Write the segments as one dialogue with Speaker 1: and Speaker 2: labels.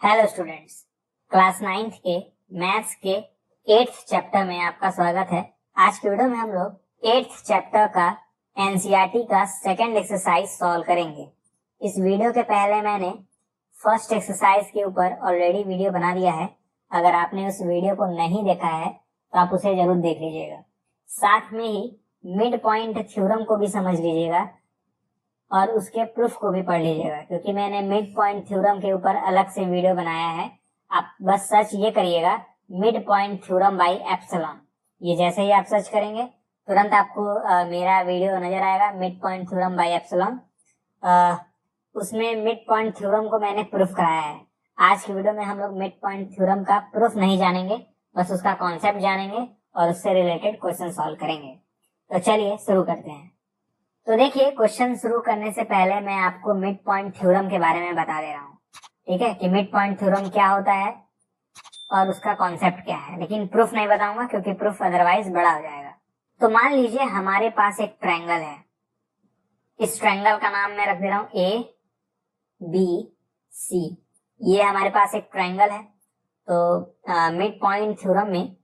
Speaker 1: Hello students, class 9th के maths के 8th chapter में आपका स्वागत है। आज की वीडियो में हम लोग 8th चैप्टर का एनसीईआरटी का सेकंड एक्सरसाइज सॉल्व करेंगे। इस वीडियो के पहले मैंने फर्स्ट एक्सरसाइज के ऊपर ऑलरेडी वीडियो बना दिया है। अगर आपने उस वीडियो को नहीं देखा है तो आप उसे जरूर देख लीजिएगा। साथ में ही मिड पॉइंट थ्योरम को भी समझ लीजिएगा और उसके प्रूफ को भी पढ़ लीजिएगा, क्योंकि मैंने मिड पॉइंट थ्योरम के ऊपर अलग से वीडियो बनाया है। आप बस सर्च ये करिएगा mid point theorem by epsilon. ये जैसे ही आप सर्च करेंगे तुरंत आपको मेरा वीडियो नजर आएगा, mid point theorem by epsilon. उसमें मिड पॉइंट थ्योरम को मैंने प्रूफ कराया है। आज की वीडियो में हम लोग मिड पॉइंट थ्योरम का प्रूफ नहीं जानेंगे, बस उसका कॉन्सेप्ट जानेंगे और उससे रिलेटेड क्वेश्चन सॉल्व करेंगे। तो चलिए शुरू करते हैं। तो देखिए, क्वेश्चन शुरू करने से पहले मैं आपको मिड पॉइंट थ्योरम के बारे में बता दे रहा हूँ, ठीक है, कि मिड पॉइंट थ्योरम क्या होता है और उसका कॉन्सेप्ट क्या है। लेकिन प्रूफ नहीं बताऊंगा क्योंकि प्रूफ अदरवाइज बड़ा हो जाएगा। तो मान लीजिए हमारे पास एक ट्रायंगल है। इस ट्रायंगल का नाम मैं रख दे रहा हूँ ABC। ये हमारे पास एक ट्रायंगल है। तो मिड पॉइंट थ्योरम में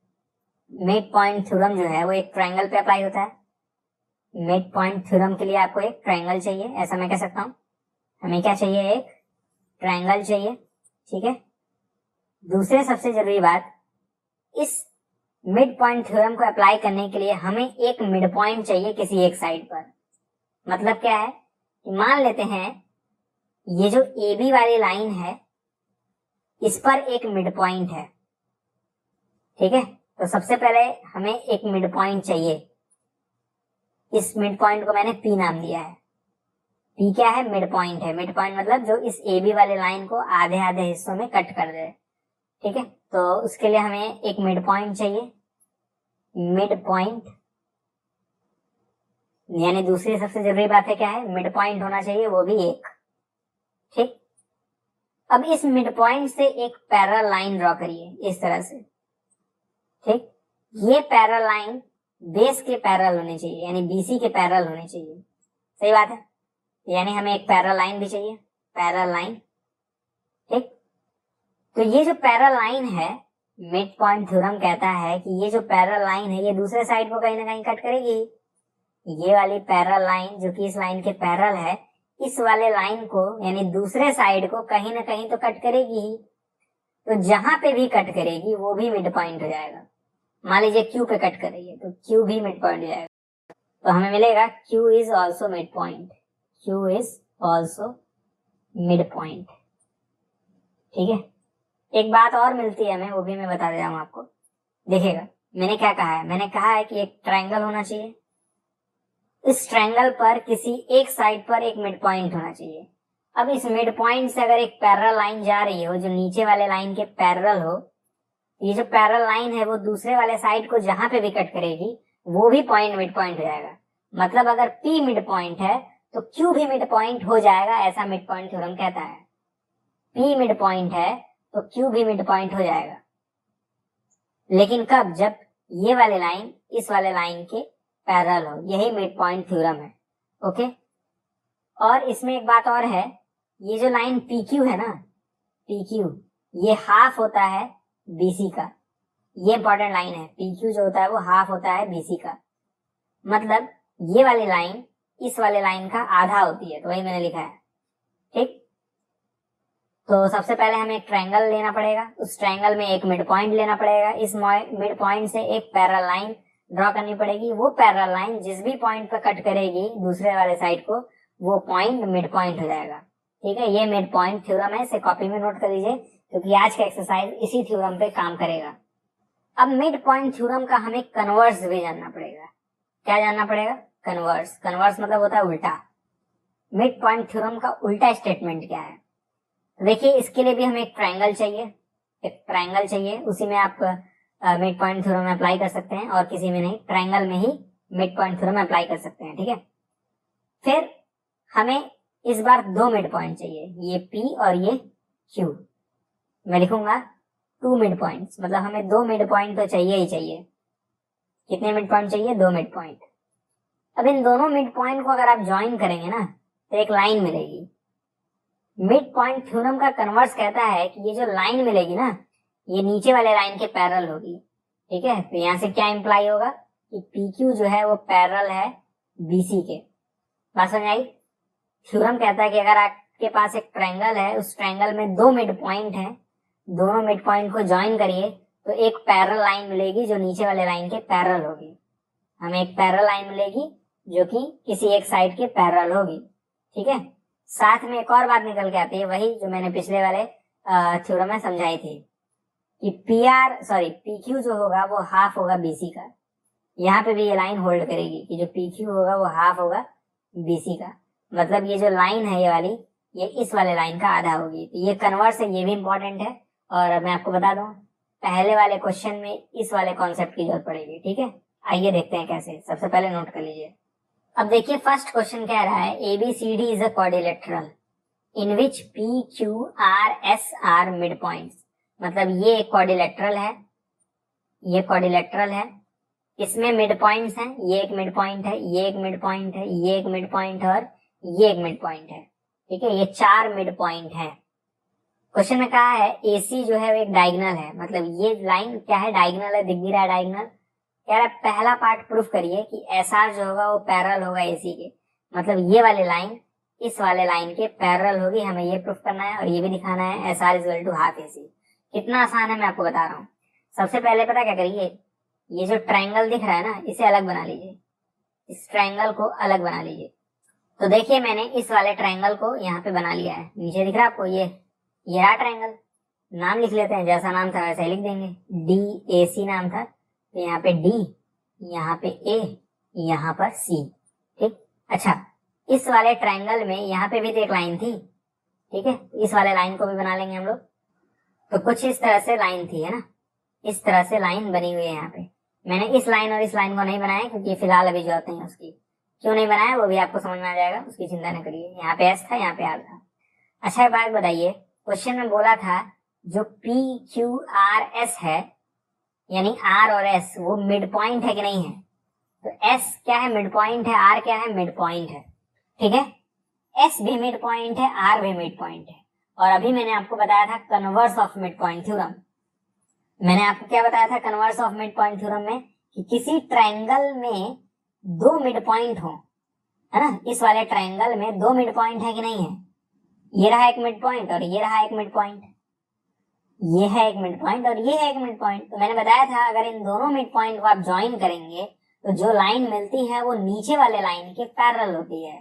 Speaker 1: मिड पॉइंट थ्योरम जो है वो एक ट्रायंगल पे अप्लाई होता है। मिड पॉइंट थ्योरम के लिए आपको एक ट्रायंगल चाहिए, ऐसा मैं कह सकता हूँ। हमें क्या चाहिए? एक ट्रायंगल चाहिए, ठीक है। दूसरे सबसे जरूरी बात, इस मिड पॉइंट थ्योरम को अप्लाई करने के लिए हमें एक मिड पॉइंट चाहिए किसी एक साइड पर। मतलब क्या है कि मान लेते हैं ये जो AB वाली लाइन है इस पर एक मिड पॉइंट है, ठीक है। तो सबसे पहले हमें एक मिड पॉइंट चाहिए। इस मिड पॉइंट को मैंने P नाम दिया है। P क्या है? मिड पॉइंट है। मिड पॉइंट मतलब जो इस AB वाले लाइन को आधे आधे हिस्सों में कट कर दे, ठीक है। तो उसके लिए हमें एक मिड पॉइंट चाहिए। मिड पॉइंट यानी दूसरी सबसे जरूरी बात है क्या है? मिड पॉइंट होना चाहिए, वो भी एक, ठीक। अब इस मिड पॉइंट से एक पैरेलल लाइन ड्रॉ करिए इस तरह से, ठीक। ये पैरेलल लाइन बेस के पैरेलल होनी चाहिए, यानी BC के पैरेलल होनी चाहिए। सही बात है। यानी हमें एक पैरेलल लाइन भी चाहिए, पैरेलल लाइन, ठीक। तो ये जो पैरेलल लाइन है, मिड पॉइंट थ्योरम कहता है कि ये जो पैरेलल लाइन है ये दूसरे साइड को कहीं ना कहीं कट करेगी। ये वाली पैरेलल लाइन जो कि इस लाइन के पैरेलल है, इस वाले लाइन को यानी दूसरे साइड को कहीं ना कहीं तो कट करेगी ही। तो जहां पे भी कट करेगी वो भी मिड पॉइंट हो जाएगा। मान लीजिए Q पे कट कर रही है तो Q भी मिड पॉइंट हो जाएगा। तो हमें मिलेगा Q is also mid point. Q is also mid point, ठीक है। एक बात और मिलती है हमें, वो भी मैं बता दे रहा हूँ आपको। देखिएगा मैंने क्या कहा है, मैंने कहा है कि एक ट्रायंगल होना चाहिए। इस ट्रायंगल पर किसी एक साइड पर एक मिड पॉइंट होना चाहिए। अब इस मिड पॉइंट से अगर एक पैरेलल लाइन जा रही हो जो नीचे वाले लाइन के पैरेलल हो, ये जो पैरेलल लाइन है वो दूसरे वाले साइड को जहां पे भी कट करेगी वो भी पॉइंट मिड पॉइंट हो जाएगा। मतलब अगर P मिड पॉइंट है तो Q भी मिड पॉइंट हो जाएगा, ऐसा मिड पॉइंट थ्योरम कहता है। P मिड पॉइंट है तो Q भी मिड पॉइंट हो जाएगा। लेकिन कब? जब ये वाले लाइन इस वाले लाइन के पैरेलल हो। यही मिड पॉइंट थ्योरम है, ओके। और इसमें एक बात और है, ये जो लाइन PQ है ना, PQ ये हाफ होता है BC का। ये इंपॉर्टेंट लाइन है। PQ जो होता है वो हाफ होता है BC का। मतलब ये वाली लाइन इस वाले लाइन का आधा होती है, तो वही मैंने लिखा है, ठीक। तो सबसे पहले हमें एक ट्रायंगल लेना पड़ेगा, उस ट्रायंगल में एक मिड पॉइंट लेना पड़ेगा। इस मिड पॉइंट से एक पैरेलल लाइन ड्रॉ करनी पड़ेगी। वो पैरेलल लाइन जिस भी पॉइंट पर कट करेगी दूसरे वाले साइड को, वो पॉइंट मिड पॉइंट हो जाएगा, ठीक है। ये मिड पॉइंट थ्योरम है, इसे कॉपी में नोट कर लीजिए क्योंकि आज का एक्सरसाइज इसी थ्योरम पे काम करेगा। अब मिड पॉइंट थ्योरम का हमें कन्वर्स भी जानना पड़ेगा। क्या जानना पड़ेगा? कन्वर्स। कन्वर्स मतलब होता है उल्टा। मिड पॉइंट थ्योरम का उल्टा स्टेटमेंट क्या है? देखिए, इसके लिए भी हमें एक ट्रायंगल चाहिए। एक ट्रायंगल चाहिए, उसी में आप मिड पॉइंट थ्योरम अप्लाई कर सकते हैं और किसी में नहीं, ट्रायंगल में ही मिड पॉइंट थ्योरम अप्लाई कर सकते हैं, ठीक है। फिर हमें इस बार दो मिड पॉइंट चाहिए, ये P और ये Q। मैं लिखूंगा 2 मिड पॉइंट्स, मतलब हमें 2 मिड पॉइंट तो चाहिए ही चाहिए। कितने मिड पॉइंट चाहिए? 2 मिड पॉइंट। अब इन दोनों मिड पॉइंट को अगर आप ज्वाइन करेंगे ना तो एक लाइन मिलेगी। मिड पॉइंट थ्योरम का कन्वर्स कहता है कि ये जो लाइन मिलेगी ना, ये नीचे वाले लाइन के पैरेलल होगी। ठीक है, तो यहाँ से क्या इंप्लाई होगा कि PQ जो है वो पैरेलल है BC के। बात समझ आई? थ्योरम कहता है कि अगर आपके पास एक ट्रायंगल है, उस ट्रायंगल में दो मिड पॉइंट है, दोनों मिड पॉइंट को ज्वाइन करिए तो एक पैरेलल लाइन मिलेगी जो नीचे वाले लाइन के पैरेलल होगी। हमें एक पैरेलल लाइन मिलेगी जो कि किसी एक साइड के पैरेलल होगी। ठीक है, साथ में एक और बात निकल के आती है, वही जो मैंने पिछले वाले थ्योरम में समझाई थी कि PQ जो होगा वो हाफ होगा BC का। यहाँ पे भी ये लाइन होल्ड करेगी कि जो PQ होगा वो हाफ होगा BC का। मतलब ये जो लाइन है ये वाली, ये इस वाले लाइन का आधा होगी। तो ये कन्वर्स है, ये भी इंपॉर्टेंट है। और मैं आपको बता दूं, पहले वाले क्वेश्चन में इस वाले कॉन्सेप्ट की जरूरत पड़ेगी। ठीक है, आइए देखते हैं कैसे। सबसे पहले नोट कर लीजिए। अब देखिए, फर्स्ट क्वेश्चन कह रहा है ABCD is a quadrilateral in which PQRS are midpoints. मतलब ये एक क्वाड्रिलेटरल है, ये क्वाड्रिलेटरल है, इसमें मिड पॉइंट्स हैं। ये एक मिड पॉइंट है, ये एक मिड पॉइंट है, ये एक मिड पॉइंट है और ये एक मिड पॉइंट है। ठीक है, ये 4 मिड पॉइंट है। क्वेश्चन में कहा है AC जो है वो एक डायगोनल है। मतलब ये लाइन क्या है, डायगोनल है, दिख भी रहा है डायगोनल। कह रहा है पहला पार्ट प्रूफ करिए कि SR जो होगा वो पैरेलल होगा AC के। मतलब ये वाली लाइन इस वाले लाइन के पैरेलल होगी। हमें ये प्रूफ करना है और ये भी दिखाना है SR is equal to half AC। कितना आसान है मैं आपको बता रहा हूँ। सबसे पहले पता क्या करिए, ये जो ट्रायंगल दिख रहा है ना, इसे अलग बना लीजिए। इस ट्रायंगल को अलग बना लीजिए। तो देखिए, मैंने इस वाले ट्रायंगल को यहाँ पे बना लिया है। नीचे दिख रहा है आपको, ये रहा ट्रायंगल। नाम लिख लेते हैं, जैसा नाम था वैसा ही लिख देंगे। DAC नाम था, तो यहाँ पे D, यहाँ पे A, यहाँ पर C। ठीक, अच्छा, इस वाले ट्रायंगल में यहाँ पे भी तो एक लाइन थी। ठीक है, इस वाले लाइन को भी बना लेंगे हम लोग। तो कुछ इस तरह से लाइन थी, है ना, इस तरह से लाइन बनी हुई है। यहाँ पे मैंने इस लाइन और इस लाइन को नहीं बनाया क्योंकि फिलहाल अभी जरूरत नहीं है उसकी। क्यों नहीं बनाया वो भी आपको समझ में आ जाएगा, उसकी चिंता न करिए। यहाँ पे S था, यहाँ पे R था। अच्छा, एक बात बताइए, क्वेश्चन में बोला था जो PQRS है, यानी R और S वो मिड पॉइंट है कि नहीं है। तो S क्या है, मिड पॉइंट है। R क्या है, मिड पॉइंट है। ठीक है, S भी मिड पॉइंट है, R भी मिड पॉइंट है। और अभी मैंने आपको बताया था converse of mid point theorem. मैंने आपको क्या बताया था converse of mid point theorem में, कि किसी ट्रायंगल में दो मिड पॉइंट हो, है ना। इस वाले ट्रायंगल में दो मिड पॉइंट है कि नहीं है। ये रहा एक मिड पॉइंट और ये रहा एक मिड पॉइंट, ये है एक मिड पॉइंट और ये है एक मिड पॉइंट। तो मैंने बताया था अगर इन दोनों मिड पॉइंट को आप ज्वाइन करेंगे तो जो लाइन मिलती है वो नीचे वाले लाइन के पैरेलल होती है।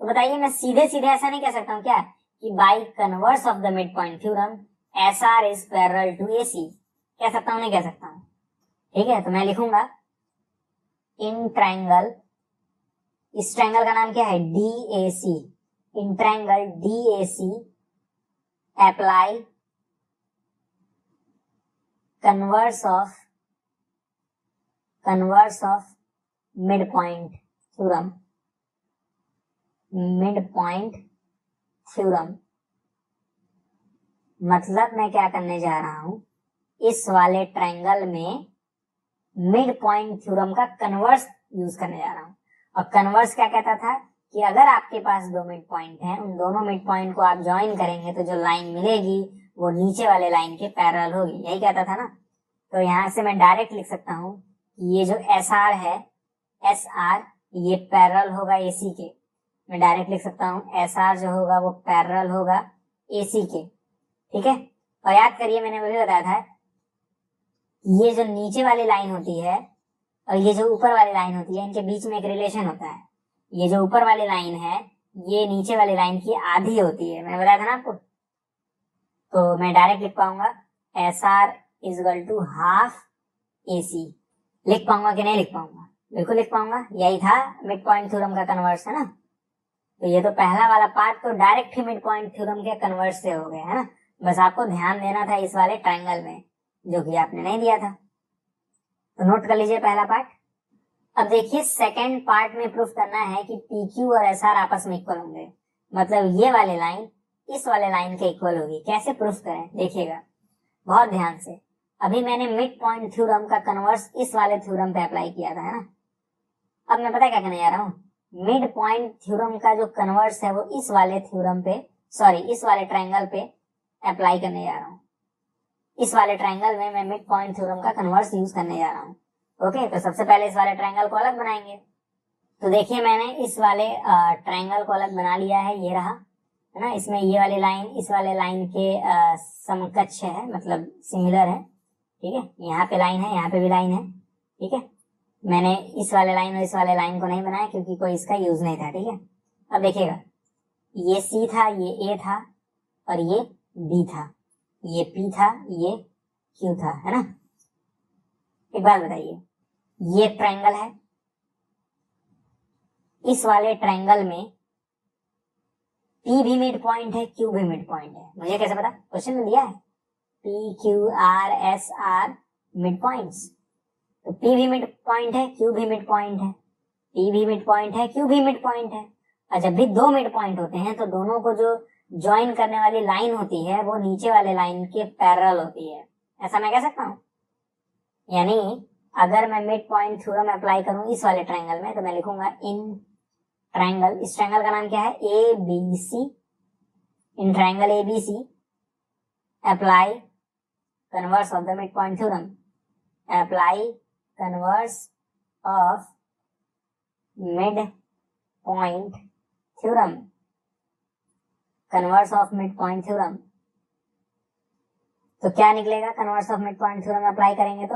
Speaker 1: तो बताइए, मैं सीधे सीधे ऐसा नहीं कह सकता हूँ क्या कि by converse of the mid point theorem SR is parallel to AC। कह सकता हूँ, नहीं कह सकता हूँ। ठीक है, तो मैं लिखूंगा इन ट्रायंगल, इस ट्रायंगल का नाम क्या है, DAC। In triangle DAC apply converse of mid point theorem, mid point theorem. मतलब मैं क्या करने जा रहा हूं, इस वाले ट्रायंगल में मिड पॉइंट थ्योरम का कन्वर्स यूज करने जा रहा हूं। और कन्वर्स क्या कहता था कि अगर आपके पास दो मिड पॉइंट हैं, उन दोनों मिड पॉइंट को आप ज्वाइन करेंगे तो जो लाइन मिलेगी वो नीचे वाले लाइन के पैरेलल होगी। यही कहता था ना। तो यहां से मैं डायरेक्ट लिख सकता हूं कि ये जो SR है, SR ये पैरेलल होगा AC के। मैं डायरेक्ट लिख सकता हूं SR जो होगा वो पैरेलल होगा AC के। ठीक है, और याद करिए मैंने वही बताया था, ये जो नीचे वाली लाइन होती है और ये जो ऊपर वाली लाइन होती है, इनके बीच में एक रिलेशन होता है। ये जो ऊपर वाली लाइन है ये नीचे वाली लाइन की आधी होती है, मैंने बताया था ना आपको। तो मैं डायरेक्ट लिख पाऊंगा SR is equal to half AC। लिख पाऊंगा कि नहीं लिख पाऊंगा, बिल्कुल लिख पाऊंगा। यही था मिड पॉइंट थ्योरम का कन्वर्स, है ना। तो ये तो पहला वाला पार्ट तो डायरेक्ट ही मिड पॉइंट थ्योरम के कन्वर्स से हो गया, है ना। बस आपको ध्यान देना था इस वाले ट्रायंगल में, जो कि आपने नहीं दिया था। तो नोट कर लीजिए पहला पार्ट। अब देखिए, सेकेंड पार्ट में प्रूफ करना है कि PQ और SR आपस में इक्वल होंगे। मतलब ये वाले लाइन इस वाले लाइन के इक्वल होगी। कैसे प्रूफ करें, देखिएगा बहुत ध्यान से। अभी मैंने मिड पॉइंट थ्योरम का कन्वर्स इस वाले थ्योरम पे अप्लाई किया था, है ना। अब मैं पता क्या करने जा रहा हूँ, मिड पॉइंट थ्योरम का जो कन्वर्स है वो इस वाले थ्योरम पे सॉरी इस वाले ट्रायंगल पे अप्लाई करने जा रहा हूँ। इस वाले ट्रायंगल में मैं मिड पॉइंट थ्योरम का कन्वर्स यूज करने जा रहा हूँ। ओके, तो सबसे पहले इस वाले ट्रायंगल को अलग बनाएंगे। तो देखिए मैंने इस वाले ट्रायंगल को अलग बना लिया है, ये रहा, है ना। इसमें ये वाली लाइन इस वाले लाइन के समकक्ष है, मतलब सिमिलर है, ठीक है। यहाँ पे लाइन है, यहाँ पे भी लाइन है, ठीक है। मैंने इस वाले लाइन और इस वाले लाइन को नहीं बनाया क्योंकि कोई इसका यूज नहीं था, ठीक है। अब देखिएगा, ये C था, ये A था और ये B था, ये P था, ये Q था, है ना। एक बात बताइए, ये ट्रायंगल है, इस वाले ट्रायंगल में P भी मिड पॉइंट है, Q भी मिड पॉइंट है। मुझे कैसे पता? क्वेश्चन में दिया है P Q R S R mid points. तो P भी मिड पॉइंट है, Q भी मिड पॉइंट है, P भी मिड पॉइंट है, Q भी मिड पॉइंट है। और जब भी दो मिड पॉइंट होते हैं तो दोनों को जो ज्वाइन करने वाली लाइन होती है वो नीचे वाले लाइन के पैरेलल होती है, ऐसा मैं कह सकता हूँ। यानी अगर मैं मिड पॉइंट थ्योरम अप्लाई करूं इस वाले ट्रायंगल में तो मैं लिखूंगा इन ट्रायंगल, इस ट्रायंगल का नाम क्या है? ABC। In triangle ABC apply converse of the mid point theorem, apply converse of mid point theorem, converse of mid point theorem. तो क्या निकलेगा? Converse of mid point theorem apply करेंगे तो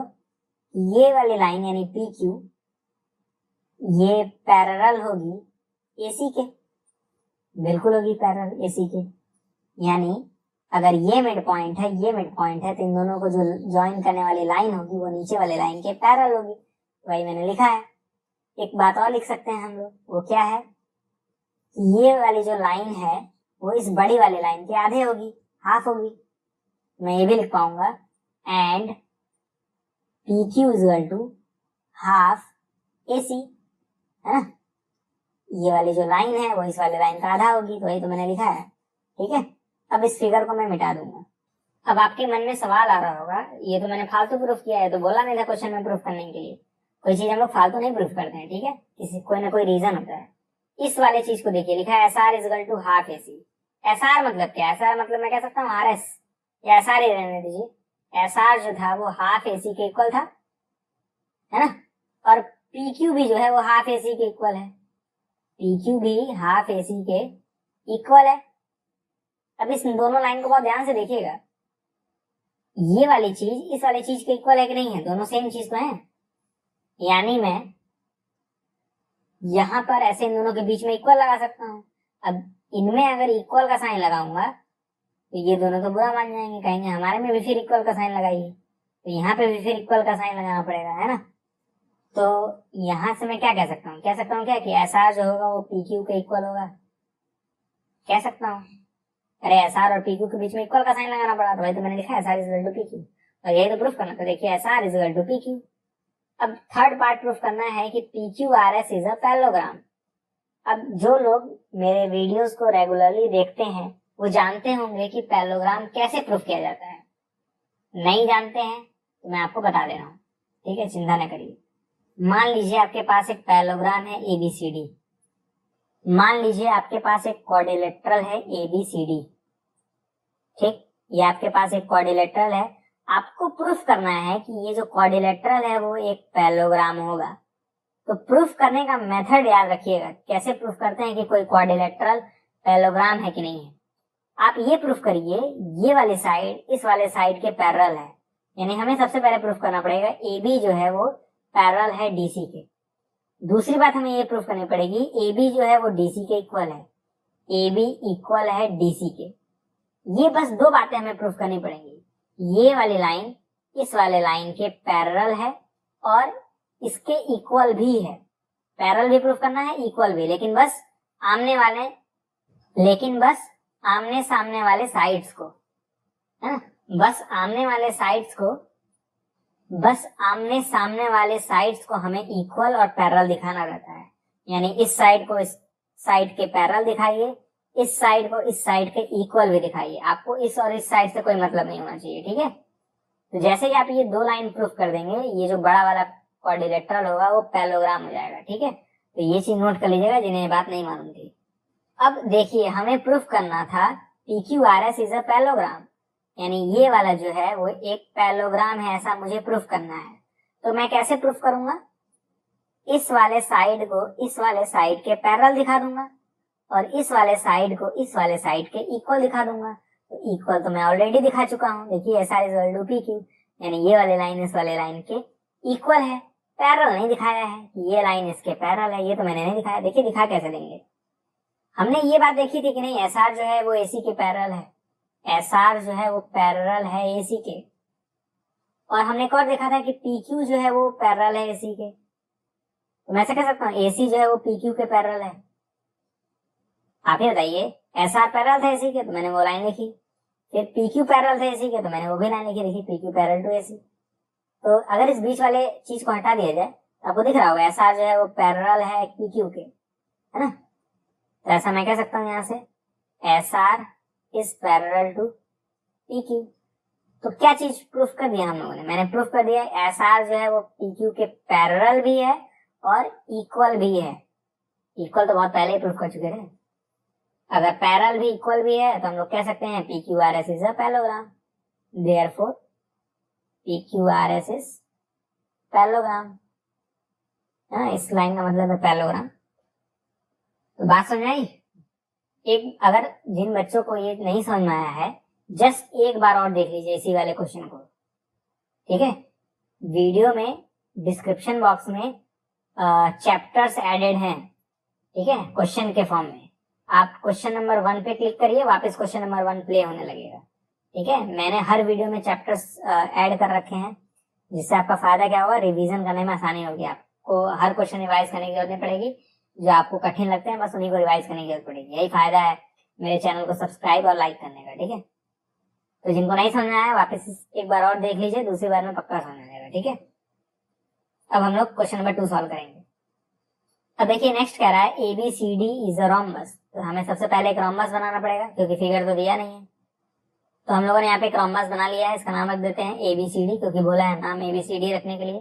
Speaker 1: ये वाली लाइन यानी PQ ये पैरेलल होगी AC के, बिल्कुल होगी पैरेलल AC के। यानी अगर ये मिड पॉइंट है, ये मिड पॉइंट है, तो इन दोनों को जो ज्वाइन करने वाली लाइन होगी वो नीचे वाले लाइन के पैरेलल होगी। वही मैंने लिखा है। एक बात और लिख सकते हैं हम लोग, वो क्या है? ये वाली जो लाइन है वो इस बड़ी वाली लाइन के आधे होगी, हाफ होगी। मैं ये भी लिख पाऊंगा and PQ is equal to half AC, है ना। ये वाली जो लाइन है वो इस वाले लाइन का आधा होगी, तो वही तो मैंने लिखा है, ठीक है। अब इस फिगर को मैं मिटा दूंगा। अब आपके मन में सवाल आ रहा होगा, ये तो मैंने फालतू प्रूफ किया है, तो बोला नहीं था क्वेश्चन में प्रूफ करने के लिए। कोई चीज हम लोग फालतू नहीं प्रूफ करते हैं, ठीक है, किसी कोई ना कोई रीजन होता है। इस वाले चीज को देखिए, लिखा है SR is equal to half AC। SR मतलब क्या? SR मतलब मैं कह सकता हूँ RS, या SR ही रहने दीजिए। SR जो था वो हाफ AC के इक्वल था, है ना। और PQ भी जो है वो हाफ AC के इक्वल है, PQ भी हाफ AC के इक्वल है। अब इस दोनों लाइन को बहुत ध्यान से देखिएगा, ये वाली चीज इस वाली चीज के इक्वल है कि नहीं है? दोनों सेम चीज तो है। यानी मैं यहां पर ऐसे इन दोनों के बीच में इक्वल लगा सकता हूं। अब इनमें अगर इक्वल का साइन लगाऊंगा तो ये दोनों तो बुरा मान जाएंगे, कहेंगे हमारे में भी फिर इक्वल का साइन लगाइए, तो यहाँ पे भी फिर इक्वल का साइन लगाना पड़ेगा, है ना। तो यहां से मैं क्या कह सकता हूँ? कह सकता हूँ क्या कि SR जो होगा वो PQ के इक्वल होगा, कह सकता हूँ। अरे SR और PQ के बीच में इक्वल का साइन लगाना पड़ा, तो वही तो मैंने लिखा SR is equal to PQ, और यही तो प्रूफ करना। तो देखिए SR is equal to PQ। अब थर्ड पार्ट प्रूफ करना है कि PQRS इज अ पैरेललोग्राम। अब जो लोग मेरे वीडियोस को रेगुलरली देखते हैं वो जानते होंगे कि पैरेललोग्राम कैसे प्रूफ किया जाता है। नहीं जानते हैं तो मैं आपको बता दे रहा हूँ, ठीक है, चिंता न करिए। मान लीजिए आपके पास एक पैरेललोग्राम है ABCD। मान लीजिए आपके पास एक क्वाड्रिलेटरल है ABCD, ठीक। ये आपके पास एक क्वाड्रिलेटरल है। आपको प्रूफ करना है कि ये जो क्वाड्रिलेटरल है वो एक पैरेललोग्राम होगा। तो प्रूफ करने का मेथड याद रखिएगा, कैसे प्रूफ करते हैं कि कोई क्वाड्रिलेटरल पैरेललोग्राम है कि नहीं है। आप ये प्रूफ करिए, ये वाली साइड इस वाले साइड के पैरेलल है, यानी हमें सबसे पहले प्रूफ करना पड़ेगा AB जो है वो पैरेलल है DC के। दूसरी बात हमें ये प्रूफ करनी पड़ेगी AB जो है वो DC के इक्वल है, AB इक्वल है DC के। ये बस दो बातें हमें प्रूफ करनी पड़ेंगी, ये वाली लाइन इस वाले लाइन के पैरेलल है और इसके इक्वल भी है। पैरेलल भी प्रूफ करना है, इक्वल भी, लेकिन बस आमने सामने वाले साइड्स को, है ना, बस आमने सामने वाले साइड्स को हमें इक्वल और पैरेलल दिखाना रहता है। यानी इस साइड को इस साइड के पैरेलल दिखाइए, इस साइड को इस साइड के इक्वल भी दिखाइए। आपको इस और इस साइड से कोई मतलब नहीं होना चाहिए, ठीक है। तो जैसे ही आप ये दो लाइन प्रूफ कर देंगे, ये जो बड़ा वाला क्वाड्रिलेटरल होगा वो पैरेललोग्राम हो जाएगा, ठीक है। तो ये चीज नोट कर लीजिएगा जिन्हें ये बात नहीं मालूम थी। अब देखिए, हमें प्रूफ करना था PQRS इज अ पैरेललोग्राम, यानी ये वाला जो है वो एक पैरेललोग्राम है, ऐसा मुझे प्रूफ करना है। तो मैं कैसे प्रूफ करूंगा? इस वाले साइड को इस वाले साइड के पैरेलल दिखा दूंगा और इस वाले साइड को इस वाले साइड के इक्वल दिखा दूंगा। तो इक्वल तो मैं ऑलरेडी दिखा चुका हूँ, देखिए SR is equal to PQ, यानी ये वाले लाइन इस वाले लाइन के इक्वल है। पैरेलल नहीं दिखाया है कि ये लाइन इसके पैरेलल है, ये तो मैंने नहीं दिखाया। देखिए दिखा कैसे देंगे, हमने ये बात देखी थी कि नहीं, SR जो है वो AC के पैरेलल है, SR जो है वो पैरेलल है AC के। और हमने एक और देखा था कि PQ जो है वो पैरेलल है AC के। तो मैं ऐसे कह सकता हूँ AC जो है वो PQ के पैरेलल है। आप ही बताइए, SR पैरेलल था AC के तो मैंने वो लाइन लिखी, फिर PQ पैरेलल था AC के तो मैंने वो भी लाइन लिखी, देखिए PQ पैरेलल टू AC। तो अगर इस बीच वाले चीज को हटा दिया जाए तो आपको दिख रहा होगा SR जो है वो पैरेलल है PQ के, है ना। तो ऐसा मैं कह सकता हूँ यहाँ से SR is parallel to PQ। तो क्या चीज प्रूफ कर दिया हम लोगों ने? मैंने प्रूफ कर दिया SR जो है वो PQ के पैरेलल भी है और इक्वल भी है। इक्वल तो बहुत पहले ही प्रूफ कर चुके थे। अगर पैरेलल भी इक्वल भी है तो हम लोग कह सकते हैं PQRS is a parallelogram, therefore PQRS is parallelogram. इस लाइन का मतलब है पैरेललोग्राम। तो बात समझ आई? एक अगर जिन बच्चों को ये नहीं समझ में आया है, जस्ट एक बार और देख लीजिए इसी वाले क्वेश्चन को, ठीक है। वीडियो में डिस्क्रिप्शन बॉक्स में चैप्टर्स एडेड हैं, ठीक है, क्वेश्चन के फॉर्म में। आप क्वेश्चन नंबर 1 पे क्लिक करिए, वापस क्वेश्चन नंबर 1 प्ले होने लगेगा, ठीक है। मैंने हर वीडियो में चैप्टर्स ऐड कर रखे हैं, जिससे आपका फायदा क्या होगा, रिवीजन करने में आसानी होगी। आपको हर क्वेश्चन रिवाइज करने की जरूरत नहीं पड़ेगी, जो आपको कठिन लगते हैं बस उन्हीं को रिवाइज करने की जरूरत पड़ेगी। यही फायदा है मेरे चैनल को सब्सक्राइब और लाइक करने का, ठीक है। तो जिनको नहीं समझ में आया वापस एक बार और देख लीजिए, दूसरी बार में पक्का समझ में आएगा, ठीक है। अब हम लोग क्वेश्चन नंबर 2 सॉल्व करेंगे। अब देखिए नेक्स्ट कह रहा है ABCD इज अ रोम्बस। तो हमें सबसे पहले एक रोम्बस बनाना पड़ेगा क्योंकि फिगर तो दिया नहीं है। तो हम लोगों ने यहाँ पे एक रोम्बस बना लिया है, इसका नाम रख देते हैं ABCD, क्योंकि बोला है नाम ABCD रखने के लिए।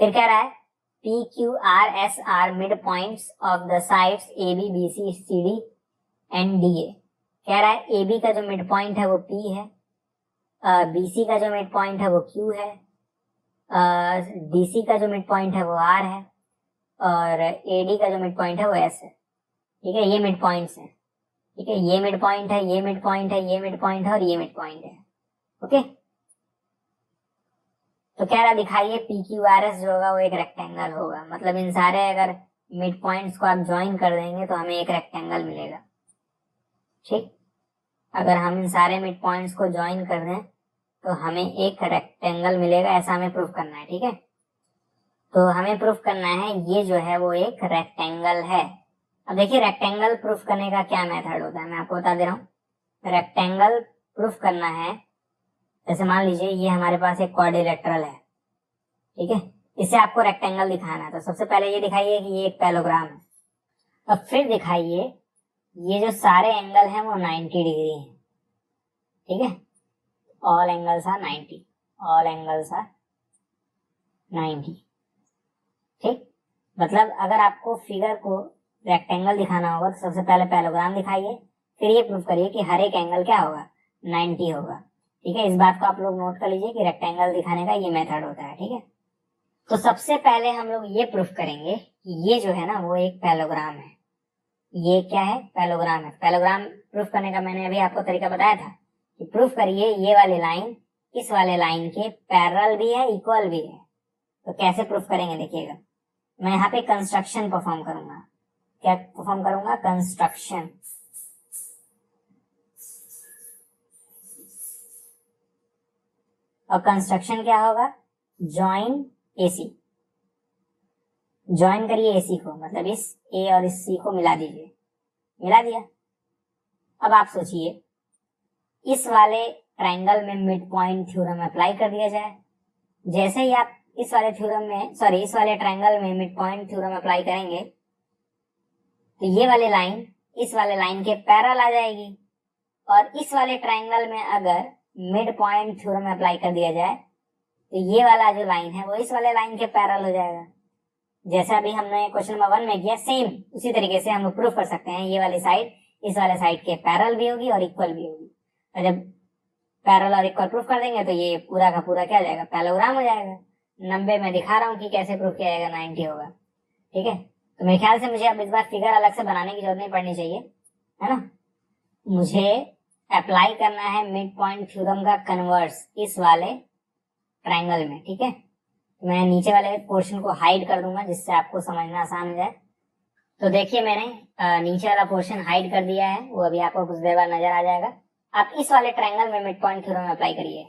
Speaker 1: फिर कह रहा है PQRS are midpoints of the sides AB, BC, CD and DA। कह रहा है AB का जो मिड पॉइंट है वो P है, BC का जो मिड पॉइंट है वो Q है, DC का जो मिड पॉइंट है वो R है और AD का जो मिड पॉइंट है वो S है, ठीक है। ये मिड पॉइंट्स हैं, ठीक है। ये मिड पॉइंट है, ये मिड पॉइंट है, ये मिड पॉइंट है और ये मिड पॉइंट है, ओके। तो कह रहा दिखाइए PQRS जो होगा वो एक रेक्टेंगल होगा, मतलब इन सारे अगर मिड पॉइंट्स को आप ज्वाइन कर देंगे तो हमें एक रेक्टेंगल मिलेगा, ठीक। अगर हम इन सारे मिड पॉइंट्स को ज्वाइन कर दें तो हमें एक रेक्टेंगल मिलेगा, ऐसा हमें प्रूफ करना है, ठीक है। तो हमें प्रूफ करना है ये जो है वो एक रेक्टेंगल है। अब देखिए रेक्टेंगल प्रूफ करने का क्या मेथड होता है, मैं आपको बता दे रहा हूँ। रेक्टेंगल प्रूफ करना है, जैसे मान लीजिए ये हमारे पास एक क्वाड्रिलेटरल है, ठीक है। इसे आपको रेक्टेंगल दिखाना है तो सबसे पहले ये दिखाइए कि ये एक पैरेललोग्राम है। अब फिर दिखाइए ये जो सारे एंगल हैं वो 90 डिग्री हैं, ठीक है। All angles are 90, all angles are 90, ठीक। मतलब अगर आपको फिगर को रेक्टेंगल दिखाना होगा तो सबसे पहले पैरेललोग्राम दिखाइए, फिर ये प्रूफ करिए कि हर एक एंगल क्या होगा, 90 होगा, ठीक है। इस बात को आप लोग नोट कर लीजिए कि रेक्टेंगल दिखाने का ये मेथड होता है, ठीक है। तो सबसे पहले हम लोग ये प्रूफ करेंगे कि ये जो है ना वो एक पैरेललोग्राम है। ये क्या है, पैरेललोग्राम है। पैरेललोग्राम प्रूफ करने का मैंने अभी आपको तरीका बताया था कि प्रूफ करिए ये वाली लाइन इस वाले लाइन के पैरेलल भी है, इक्वल भी है। तो कैसे प्रूफ करेंगे देखिएगा, मैं यहाँ पे कंस्ट्रक्शन परफॉर्म करूंगा। क्या परफॉर्म करूंगा, कंस्ट्रक्शन। और कंस्ट्रक्शन क्या होगा, ज्वाइन AC। ज्वाइन करिए AC को, मतलब इस A और इस C को मिला दीजिए, मिला दिया। अब आप सोचिए इस वाले ट्रायंगल में मिड पॉइंट थ्योरम अप्लाई कर दिया जाए। जैसे ही आप इस वाले थ्योरम में इस वाले ट्रायंगल में मिड पॉइंट थ्योरम अप्लाई करेंगे तो ये वाले लाइन इस वाले लाइन के पैरेलल आ जाएगी, और इस वाले ट्रायंगल में अगर मिड पॉइंट थ्योरम अप्लाई कर दिया जाए तो ये वाला जो लाइन है वो इस वाले लाइन के पैरेलल हो जाएगा। जैसा अभी हमने क्वेश्चन नंबर 1 में किया, सेम उसी तरीके से हम लोग प्रूफ कर सकते हैं ये वाली साइड इस वाले साइड के पैरेलल भी होगी और इक्वल भी होगी। और जब पैरेलल और इक्वल प्रूफ कर देंगे तो ये पूरा का पूरा क्या हो जाएगा, पैरेललोग्राम हो जाएगा। 90 में दिखा रहा हूँ कि कैसे प्रूफ किया जाएगा, 90 होगा। ठीक है, तो मेरे ख्याल से मुझे अब इस बार फिगर अलग से बनाने की जरूरत नहीं पड़नी चाहिए, है ना। मुझे अप्लाई करना है मिड पॉइंट थ्योरम का कन्वर्स इस वाले ट्रायंगल में। ठीक है, मैं नीचे वाले पोर्शन को हाइड कर दूंगा जिससे आपको समझना आसान हो जाए। तो देखिए मैंने नीचे वाला पोर्शन हाइड कर दिया है, वो अभी आपको कुछ देर बाद नजर आ जाएगा। आप इस वाले ट्रायंगल में मिड पॉइंट थ्योरम अप्लाई करिए,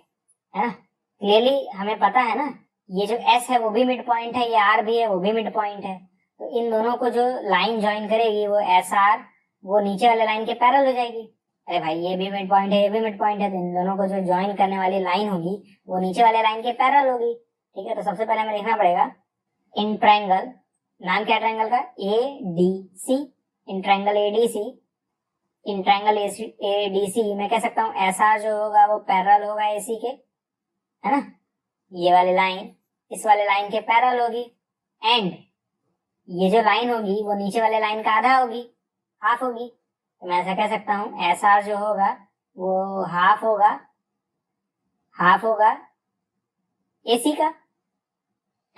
Speaker 1: है ना। क्लियरली हमें पता है ना, ये जो एस है वो भी मिड पॉइंट है, ये आर भी है वो भी मिड पॉइंट है। तो इन दोनों को जो लाइन ज्वाइन करेगी वो एस आर, वो नीचे वाले लाइन के पैरेलल हो जाएगी। अरे भाई ये भी मिड पॉइंट है, ये भी मिड पॉइंट है, तो इन दोनों को जो ज्वाइन करने वाली लाइन होगी वो नीचे वाले लाइन के पैरेलल होगी। ठीक है, तो सबसे पहले हमें लिखना पड़ेगा इन ट्रायंगल, नाम क्या ट्रायंगल का, A D C. In triangle A D C, in triangle A D C मैं कह सकता हूँ एस आर जो होगा वो पैरेलल होगा ए सी के, है ना। ये वाली लाइन इस वाले लाइन के पैरेलल होगी, एंड ये जो लाइन होगी वो नीचे वाले लाइन का आधा होगी, हाफ होगी। तो मैं ऐसा कह सकता हूँ एस आर जो होगा वो हाफ होगा ए सी का,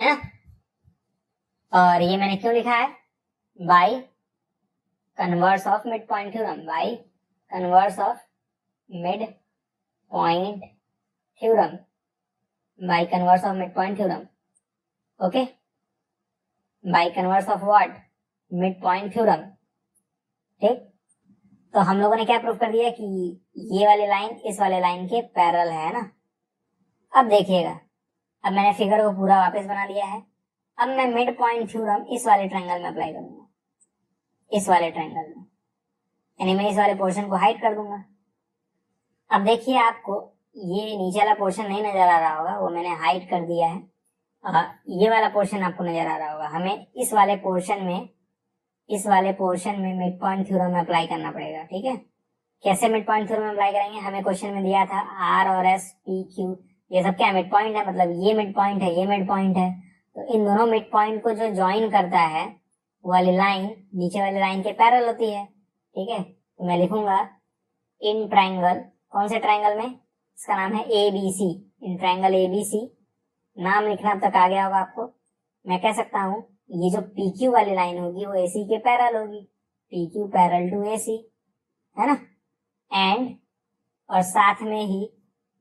Speaker 1: है ना। और ये मैंने क्यों लिखा है, by converse of mid point theorem, by converse of mid point theorem, by converse of mid point theorem. Okay, by converse of what, mid point theorem. ठीक, तो हम लोगों ने क्या प्रूफ कर दिया कि ये वाली लाइन इस वाले लाइन के पैरेलल है ना। अब देखिएगा, अब मैंने फिगर को पूरा वापस बना दिया है। अब मैं मिड पॉइंट थ्योरम इस वाले ट्रायंगल में अप्लाई करूंगा, इस वाले ट्रायंगल में, यानी मैं इस वाले पोर्शन को हाइड कर दूंगा। अब देखिए आपको ये नीचे वाला पोर्शन नहीं नजर आ रहा होगा, वो मैंने हाइड कर दिया है। ये वाला पोर्शन आपको नजर आ रहा होगा। हमें इस वाले पोर्शन में मिड पॉइंट थ्योरम अप्लाई करना पड़ेगा। ठीक है, कैसे मिड पॉइंट थ्योरम अप्लाई करेंगे, हमें क्वेश्चन में दिया था आर और एस पी क्यू ये सब क्या मिड पॉइंट है, मतलब ये मिड पॉइंट है, ये मिड पॉइंट है। तो इन दोनों मिड पॉइंट को जो ज्वाइन करता है वो वाली लाइन नीचे वाली लाइन के पैरेलल होती है। ठीक है, तो मैं लिखूंगा इन ट्रायंगल, कौन से ट्रायंगल में, इसका नाम है A B C. In triangle A B C, नाम लिखना अब तक आ गया होगा आपको। मैं कह सकता हूँ ये जो पी क्यू वाली लाइन होगी वो ए सी के पैरेलल होगी, पी क्यू पैरेलल टू ए सी, है ना। एंड और साथ में ही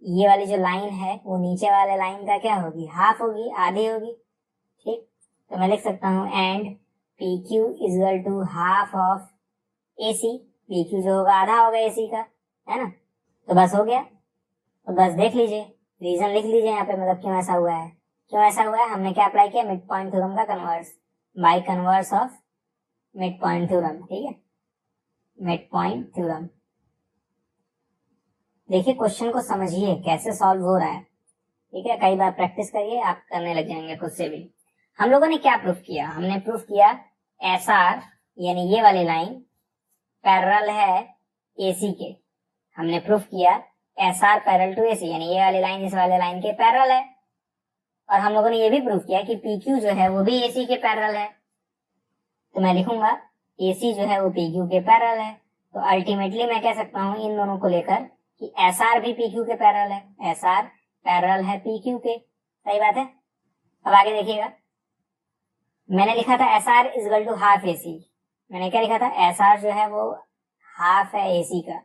Speaker 1: ये वाली जो लाइन है वो नीचे वाले लाइन का क्या होगी, हाफ होगी, आधी होगी। ठीक, तो मैं लिख सकता हूँ and P Q equal to half of A C, P Q जो होगा आधा होगा ए सी का, है ना। तो बस हो गया, तो बस देख लीजिए, रीजन लिख लीजिए यहाँ पे, मतलब क्यों ऐसा हुआ है। क्यों ऐसा हुआ है, हमने क्या अप्लाई किया, मिड पॉइंट थ्योरम का converse, bye converse of mid point theorem. ठीक है, मिड पॉइंट थ्योरम। देखिए क्वेश्चन को समझिए कैसे सॉल्व हो रहा है। ठीक है, कई बार प्रैक्टिस करिए, आप करने लग जाएंगे खुद से भी। हम लोगों ने क्या प्रूफ किया, हमने प्रूफ किया एस आर यानी ये वाली लाइन पैरेलल है एसी के। हमने प्रूफ किया S R parallel to AC, यानी ये वाली लाइन इस वाले लाइन के पैरेलल है। और हम लोगों ने ये भी प्रूफ किया कि पी क्यू जो है वो भी एसी के पैरेलल है। तो मैं लिखूंगा एसी जो है वो पी क्यू के पैरेलल है। तो अल्टीमेटली मैं कह सकता हूँ इन दोनों को लेकर कि एस आर भी पी क्यू के पैरेलल है, एस आर पैरेलल है पी क्यू के। सही बात है। अब आगे देखिएगा, मैंने लिखा था S R is equal to half A C. मैंने क्या लिखा था, एस आर जो है वो हाफ है ए सी का।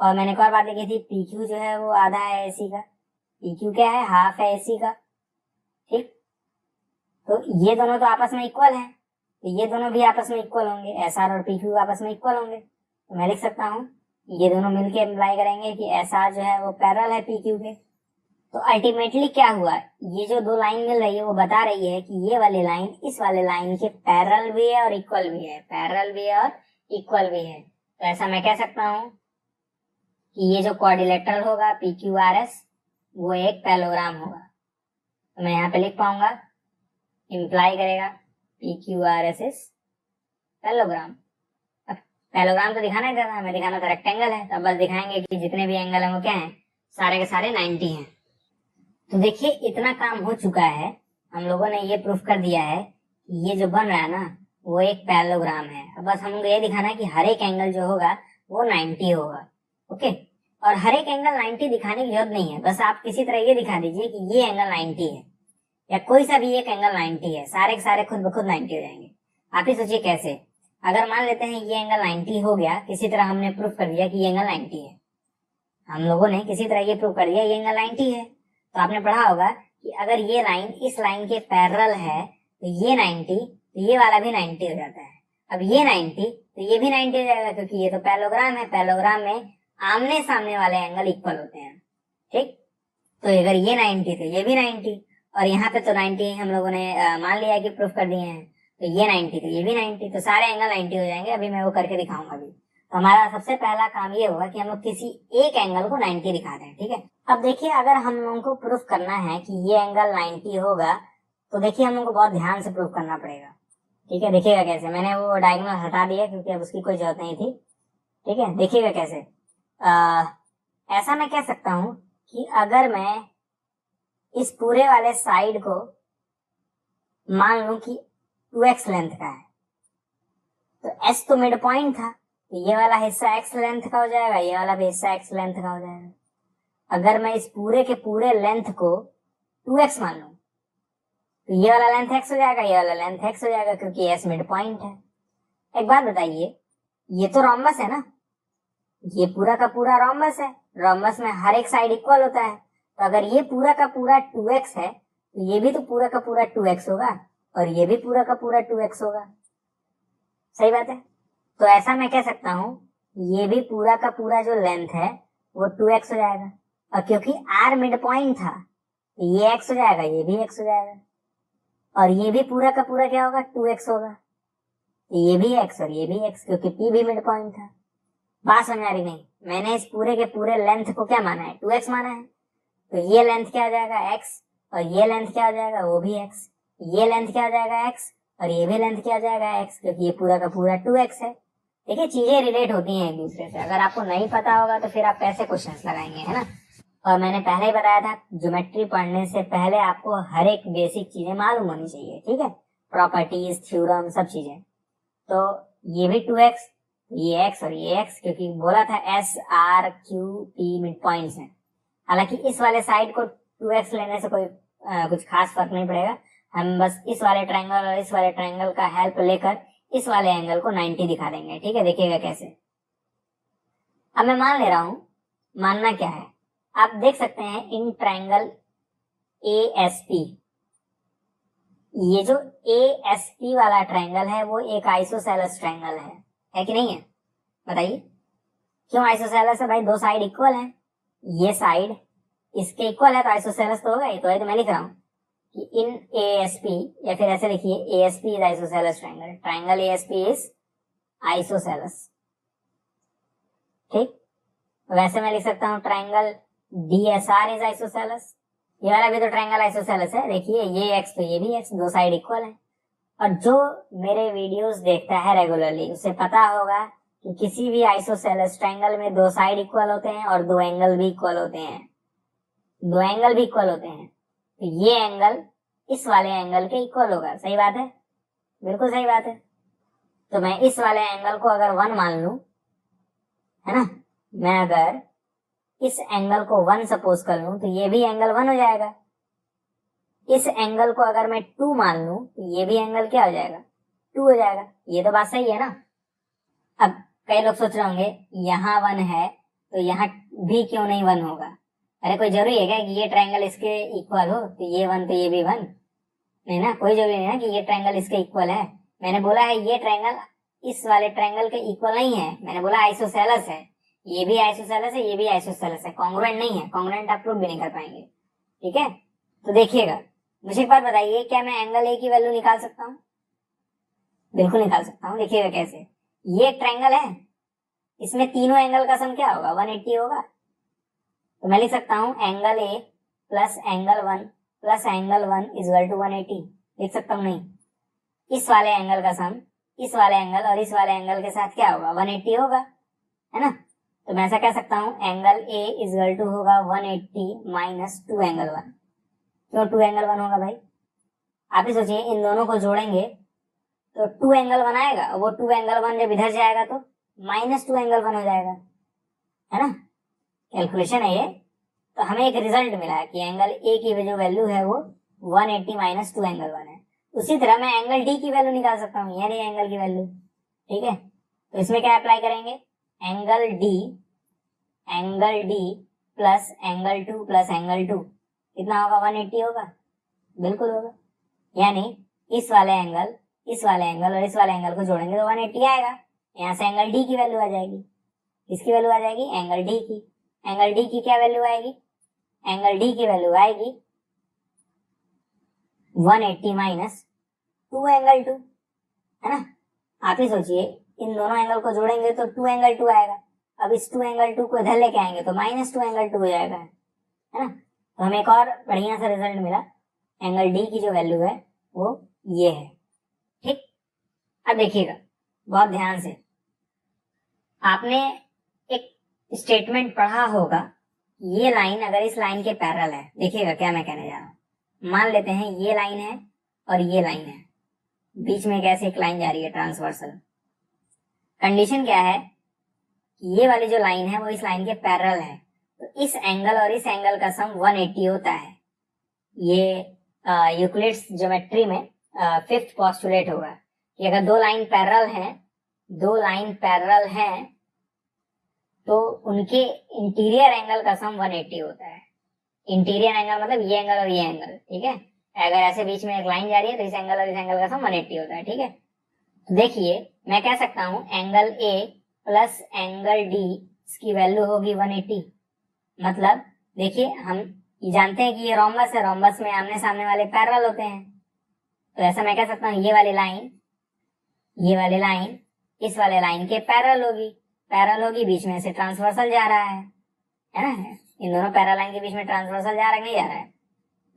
Speaker 1: और मैंने एक और बात लिखी थी, पी क्यू जो है वो आधा है ए सी का। पी क्यू क्या है, हाफ है ए सी का। ठीक, तो ये दोनों तो आपस में इक्वल हैं, तो ये दोनों भी आपस में इक्वल होंगे, एस आर और पी क्यू आपस में इक्वल होंगे। तो मैं लिख सकता हूँ ये दोनों मिलके अप्लाई करेंगे कि एस आर जो है वो पैरेलल है पी क्यू के। तो अल्टीमेटली क्या हुआ, ये जो दो लाइन मिल रही है वो बता रही है कि ये वाली लाइन इस वाले लाइन के पैरेलल भी है और इक्वल भी है, पैरेलल भी है और इक्वल भी है। तो ऐसा मैं कह सकता हूँ कि ये जो क्वाड्रिलेटरल होगा पी क्यू आर एस वो एक पैरेललोग्राम होगा। तो मैं यहाँ पे लिख पाऊंगा, इम्प्लाई करेगा P Q R S is parallelogram. अब पैरेललोग्राम तो दिखाना ही था, हमें दिखाना था रेक्टेंगल है, तो अब बस दिखाएंगे कि जितने भी एंगल हैं वो क्या हैं, सारे के सारे 90 हैं। तो देखिए इतना काम हो चुका है, हम लोगों ने ये प्रूफ कर दिया है कि ये जो बन रहा है ना वो एक पैरेललोग्राम है। अब बस हमको ये दिखाना है कि हर एक एंगल जो होगा वो 90 होगा। ओके, और हर एक एंगल 90 दिखाने की जरूरत नहीं है, बस आप किसी तरह ये दिखा दीजिए कि ये एंगल 90 है, या कोई सा भी एक एंगल 90 है, सारे के सारे खुद ब खुद 90 हो जाएंगे। आप ही सोचिए कैसे। अगर मान लेते हैं ये एंगल 90 हो गया, किसी तरह हमने प्रूफ कर दिया कि ये एंगल 90 है, हम लोगों ने किसी तरह ये प्रूफ कर दिया ये एंगल 90 है, तो आपने पढ़ा होगा कि अगर ये लाइन इस लाइन के पैरेलल है तो ये 90, तो ये वाला भी 90 हो जाता है। अब ये 90 तो ये भी 90 हो जाएगा, क्योंकि ये तो पैरेललोग्राम है, पैरेललोग्राम में आमने सामने वाले एंगल इक्वल होते हैं। ठीक, तो अगर ये 90 तो ये भी 90, और यहाँ पे तो 90 हम लोगों ने मान लिया कि प्रूफ कर दिए हैं, तो ये 90 तो ये भी 90, तो सारे एंगल 90 हो जाएंगे। अभी मैं वो करके दिखाऊंगा अभी। तो हमारा सबसे पहला काम ये होगा कि हम लोग किसी एक एंगल को 90 दिखा दें। ठीक है, अब देखिए अगर हम लोगों को प्रूफ करना है कि ये एंगल 90 होगा, तो देखिए हम लोग को बहुत ध्यान से प्रूफ करना पड़ेगा। ठीक है, देखिएगा कैसे। मैंने वो डायगोनल हटा दिया क्योंकि अब उसकी कोई जरूरत नहीं थी। ठीक है, देखिएगा कैसे। ऐसा मैं कह सकता हूं कि अगर मैं इस पूरे वाले साइड को मान लूं कि 2x लेंथ का है, तो s तो मिड पॉइंट था, तो ये वाला हिस्सा x लेंथ का हो जाएगा, ये वाला भी हिस्सा x लेंथ का हो जाएगा। अगर मैं इस पूरे के पूरे लेंथ को 2x मान लूं, तो ये वाला लेंथ x हो जाएगा, ये वाला लेंथ x हो जाएगा, क्योंकि s मिड पॉइंट है। एक बात बताइए, ये तो रोम्बस है ना, ये पूरा का पूरा रोम्बस है, रोम्बस में हर एक साइड इक्वल होता है, तो अगर ये पूरा का पूरा 2x है तो ये भी तो पूरा का पूरा 2x होगा, और ये भी पूरा का पूरा 2x होगा। सही बात है। तो ऐसा मैं कह सकता हूं ये भी पूरा का पूरा जो लेंथ है वो 2x हो जाएगा, और क्योंकि r मिड पॉइंट था तो ये x हो जाएगा, ये भी x हो जाएगा, और ये भी पूरा का पूरा क्या होगा, 2x होगा, ये भी x और ये भी x, क्योंकि p भी मिड पॉइंट था। बात समझ आ रही नहीं? मैंने इस पूरे के पूरे लेंथ को क्या माना है, 2x माना है, तो ये लेंथ क्या हो जाएगा x, और ये लेंथ क्या हो जाएगा, वो भी x, ये लेंथ क्या हो जाएगा x, और ये भी लेंथ क्या हो जाएगा x, क्योंकि ये पूरा का पूरा 2x है। देखिए चीजें रिलेट होती हैं एक दूसरे से। अगर आपको नहीं पता होगा तो फिर आप कैसे क्वेश्चंस लगाएंगे, है ना। और मैंने पहले ही बताया था ज्योमेट्री पढ़ने से पहले आपको हर एक बेसिक चीजें मालूम होनी चाहिए। ठीक है, प्रॉपर्टीज, थ्योरम, सब चीजें। तो ये भी 2x, ये x और ये x, क्योंकि बोला था s r q p mid points हैं। हालांकि इस वाले साइड को 2x लेने से कोई कुछ खास फर्क नहीं पड़ेगा, हम बस इस वाले ट्रायंगल और इस वाले ट्रायंगल का हेल्प लेकर इस वाले एंगल को 90 दिखा देंगे। ठीक है, देखिएगा कैसे। अब मैं मान ले रहा हूं, मानना क्या है, आप देख सकते हैं इन ट्रायंगल ASP, ये जो ASP वाला ट्रायंगल है वो एक आइसोसेलेस ट्रायंगल है कि नहीं है? बताइए क्यों आइसोसेलेस है? भाई दो साइड इक्वल है, ये साइड इसके इक्वल है तो आइसोसेलेस तो होगा ही। तो मैं लिख रहा हूं कि इन ASP, या फिर ऐसे लिखिए ASP is isosceles triangle, triangle ASP is isosceles. ठीक, वैसे मैं लिख सकता हूँ ट्रायंगल DSR इज आइसोसेलेस, ये वाला भी तो ट्रायंगल आइसोसेलेस है। देखिए ये x तो ये भी x, दो साइड इक्वल है। और जो मेरे वीडियोस देखता है रेगुलरली उसे पता होगा कि किसी भी आइसोसेलेस ट्रायंगल में दो साइड इक्वल होते हैं और दो एंगल भी इक्वल होते हैं, दो एंगल भी इक्वल होते हैं। तो ये एंगल इस वाले एंगल के इक्वल होगा। सही बात है, बिल्कुल सही बात है। तो मैं इस वाले एंगल को अगर 1 मान लूं, है ना, मैं अगर इस एंगल को 1 सपोज कर लूं तो ये भी एंगल 1 हो जाएगा। इस एंगल को अगर मैं 2 मान लूं तो ये भी एंगल क्या हो जाएगा, 2 हो जाएगा। ये तो बात सही है ना। अब कई लोग सोच रहे होंगे यहाँ 1 है तो यहाँ भी क्यों नहीं 1 होगा? अरे कोई जरूरी है क्या कि ये ट्रायंगल इसके इक्वल हो तो ये 1 तो ये भी 1? नहीं ना, कोई जरूरी नहीं है कि ये ट्रायंगल इसके इक्वल है। मैंने बोला है ये ट्रायंगल इस वाले ट्रायंगल के इक्वल नहीं है, मैंने बोला आइसोसेलेस है। ये भी आइसोसेलेस है, ये भी आइसोसेलेस है, कॉन्ग्रुएंट नहीं है। कॉन्ग्रुएंट आप प्रूव भी नहीं कर पाएंगे। ठीक है, तो देखिएगा, मुझे एक बात बताइए, क्या मैं एंगल ए की वैल्यू निकाल सकता हूँ? बिल्कुल निकाल सकता हूँ। देखिएगा कैसे। ये एक ट्रायंगल है, इसमें तीनों एंगल का सम क्या होगा, 180 होगा। तो मैं लिख सकता हूँ angle A plus angle 1 plus angle 1 equal to 180। लिख सकता हूँ नहीं? इस वाले एंगल का सम इस वाले एंगल और इस वाले एंगल के साथ क्या होगा, 180 होगा, है ना। तो मैं ऐसा कह सकता हूँ एंगल ए इक्वल टू होगा 180 माइनस 2 एंगल 1। क्यों 2 एंगल 1 होगा भाई? आप ही सोचिए, इन दोनों को जोड़ेंगे तो 2 एंगल 1 आएगा, वो 2 एंगल 1 जब इधर जाएगा तो -2 एंगल 1 हो जाएगा, है ना, कैलकुलेशन है ये। तो हमें एक रिजल्ट मिला कि एंगल ए की जो वैल्यू है वो 180 - 2 एंगल 1 है। उसी तरह मैं एंगल डी की वैल्यू निकाल सकता हूँ, यानी एंगल की वैल्यू, ठीक है। तो इसमें क्या अप्लाई करेंगे, angle D plus angle 2 plus angle 2 कितना होगा, 180 होगा, बिल्कुल होगा। यानी इस वाले एंगल और इस वाले एंगल को जोड़ेंगे तो 180 आएगा। यहाँ से एंगल डी की वैल्यू आ जाएगी, इसकी वैल्यू आ जाएगी एंगल डी की। एंगल डी की क्या वैल्यू आएगी, एंगल डी की वैल्यू आएगी 180 - 2 एंगल 2, है ना। आप ही सोचिए, इन दोनों एंगल को जोड़ेंगे तो 2 एंगल 2 आएगा। अब इस 2 एंगल 2 को इधर लेके आएंगे तो -2 एंगल 2 हो जाएगा, है ना। तो हमें एक और बढ़िया सा रिजल्ट मिला, एंगल डी की जो वैल्यू है वो ये है, ठीक। अब देखिएगा बहुत ध्यान से, आपने एक स्टेटमेंट पढ़ा होगा, ये लाइन अगर इस लाइन के पैरेलल है, देखिएगा क्या मैं कहने जा रहा हूं। मान लेते हैं ये लाइन है और ये लाइन है, बीच में कैसे एक लाइन जा रही है ट्रांसवर्सल। कंडीशन क्या है, ये वाली जो लाइन है वो इस लाइन के पैरेलल है, तो इस एंगल और इस एंगल का सम 180 होता है। ये यूक्लिड्स ज्योमेट्री में 5th पोस्टुलेट होगा कि अगर दो लाइन पैरेलल हैं तो उनके इंटीरियर एंगल का सम 180 होता है। इंटीरियर एंगल मतलब ये एंगल और ये एंगल, ठीक है। अगर ऐसे बीच में एक लाइन जा रही है तो इस एंगल और इस एंगल का सम 180 होता है, ठीक है। तो देखिए मैं कह सकता हूं angle A plus angle D की वैल्यू होगी 180। मतलब देखिए हम ये जानते हैं कि ये रोम्बस है, रोम्बस में आमने सामने वाले पैरेलल होते हैं, तो ऐसा मैं कह सकता हूँ ये वाली लाइन इस वाले लाइन के पैरेलल होगी, बीच में से ट्रांसवर्सल जा रहा है ना, इन दोनों पैरेलल लाइन के बीच में ट्रांसवर्सल जा रहा है, नहीं जा रहा है।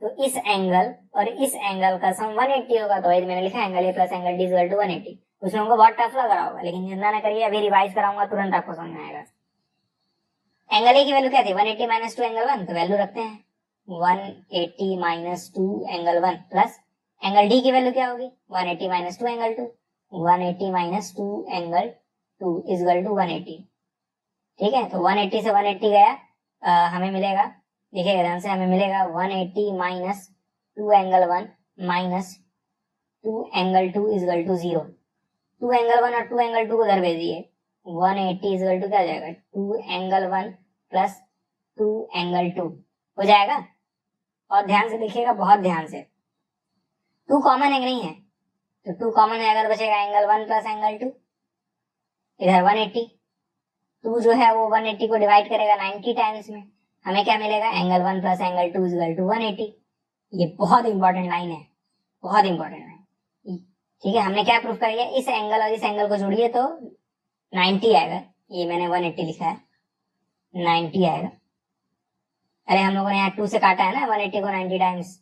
Speaker 1: तो इस एंगल और इस एंगल का सम 180 होगा, तो मैंने लिखा angle A plus angle D equal to 180। उसमें हमको बहुत टफ लग रहा होगा, लेकिन चिंता ना करिए, अभी रिवाइज कराऊंगा तुरंत आपको समझ में आएगा। एंगल ए की वैल्यू क्या थी, 180 - 2 एंगल 1, तो वैल्यू रखते हैं 180 - 2 एंगल 1 प्लस एंगल डी की वैल्यू क्या होगी, 180 - 2 एंगल 2, 180 - 2 एंगल 2 इक्वल टू 180, ठीक है। तो 180 से 180 गया, हमें मिलेगा, देखिए ध्यान से, हमें मिलेगा 180 - 2 angle 1 minus 2 angle 2 equal to 0। 2 angle 1 और 2 एंगल 2 को उधर भेज दिए, 180 इक्वल टू क्या हो जाएगा, 2 एंगल 1 प्लस 2 एंगल 2 हो जाएगा। और ध्यान से देखिएगा, बहुत ध्यान से, 2 कॉमन है कि नहीं है, तो 2 कॉमन है, अगर बचेगा एंगल 1 प्लस एंगल 2, इधर 180, 2 जो है वो 180 को डिवाइड करेगा 90 टाइम्स में, हमें क्या मिलेगा, angle 1 plus angle 2 equal to 180। ये बहुत इंपॉर्टेंट लाइन है, बहुत इंपॉर्टेंट लाइन, ठीक है। हमने क्या प्रूफ करेंगे, इस एंगल और इस एंगल को जोड़िए तो 90 आएगा, ये मैंने 180 लिखा है, 90 आएगा। अरे हम लोगों ने यहाँ 2 से काटा है ना 180 को 90 टाइम्स,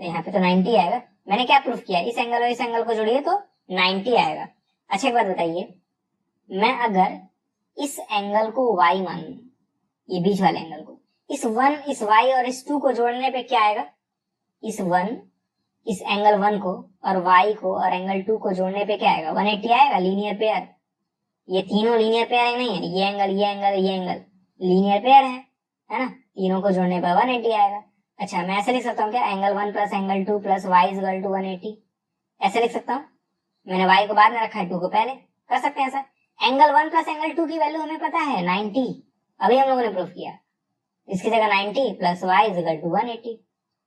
Speaker 1: तो यहाँ पे तो 90 आएगा। मैंने क्या प्रूफ किया, इस एंगल और इस एंगल को जोड़िए तो 90 आएगा। अच्छा एक बात बताइए, मैं अगर इस एंगल को y मान लूं, ये बीच वाले एंगल को, इस 1 इस y और इस 2 को जोड़ने पे क्या आएगा, इस एंगल 1 को और y को और एंगल 2 को जोड़ने पे क्या आएगा, 180 आएगा, लीनियर पेयर। ये तीनों लीनियर पेयर नहीं है, ये एंगल लीनियर पेयर है ना, तीनों को जोड़ने पर 180 आएगा। अच्छा मैं ऐसे लिख सकता हूँ क्या, angle 1 plus angle 2 plus Y equal to 180, ऐसे लिख सकता हूँ। मैंने y को बाद में रखा है, 2 को पहले, कर सकते हैं ऐसा। एंगल 1 प्लस एंगल 2 की वैल्यू हमें पता है 90, अभी हम लोगों ने प्रूफ किया। इसकी जगह 90 प्लस वाई इक्वल टू 180।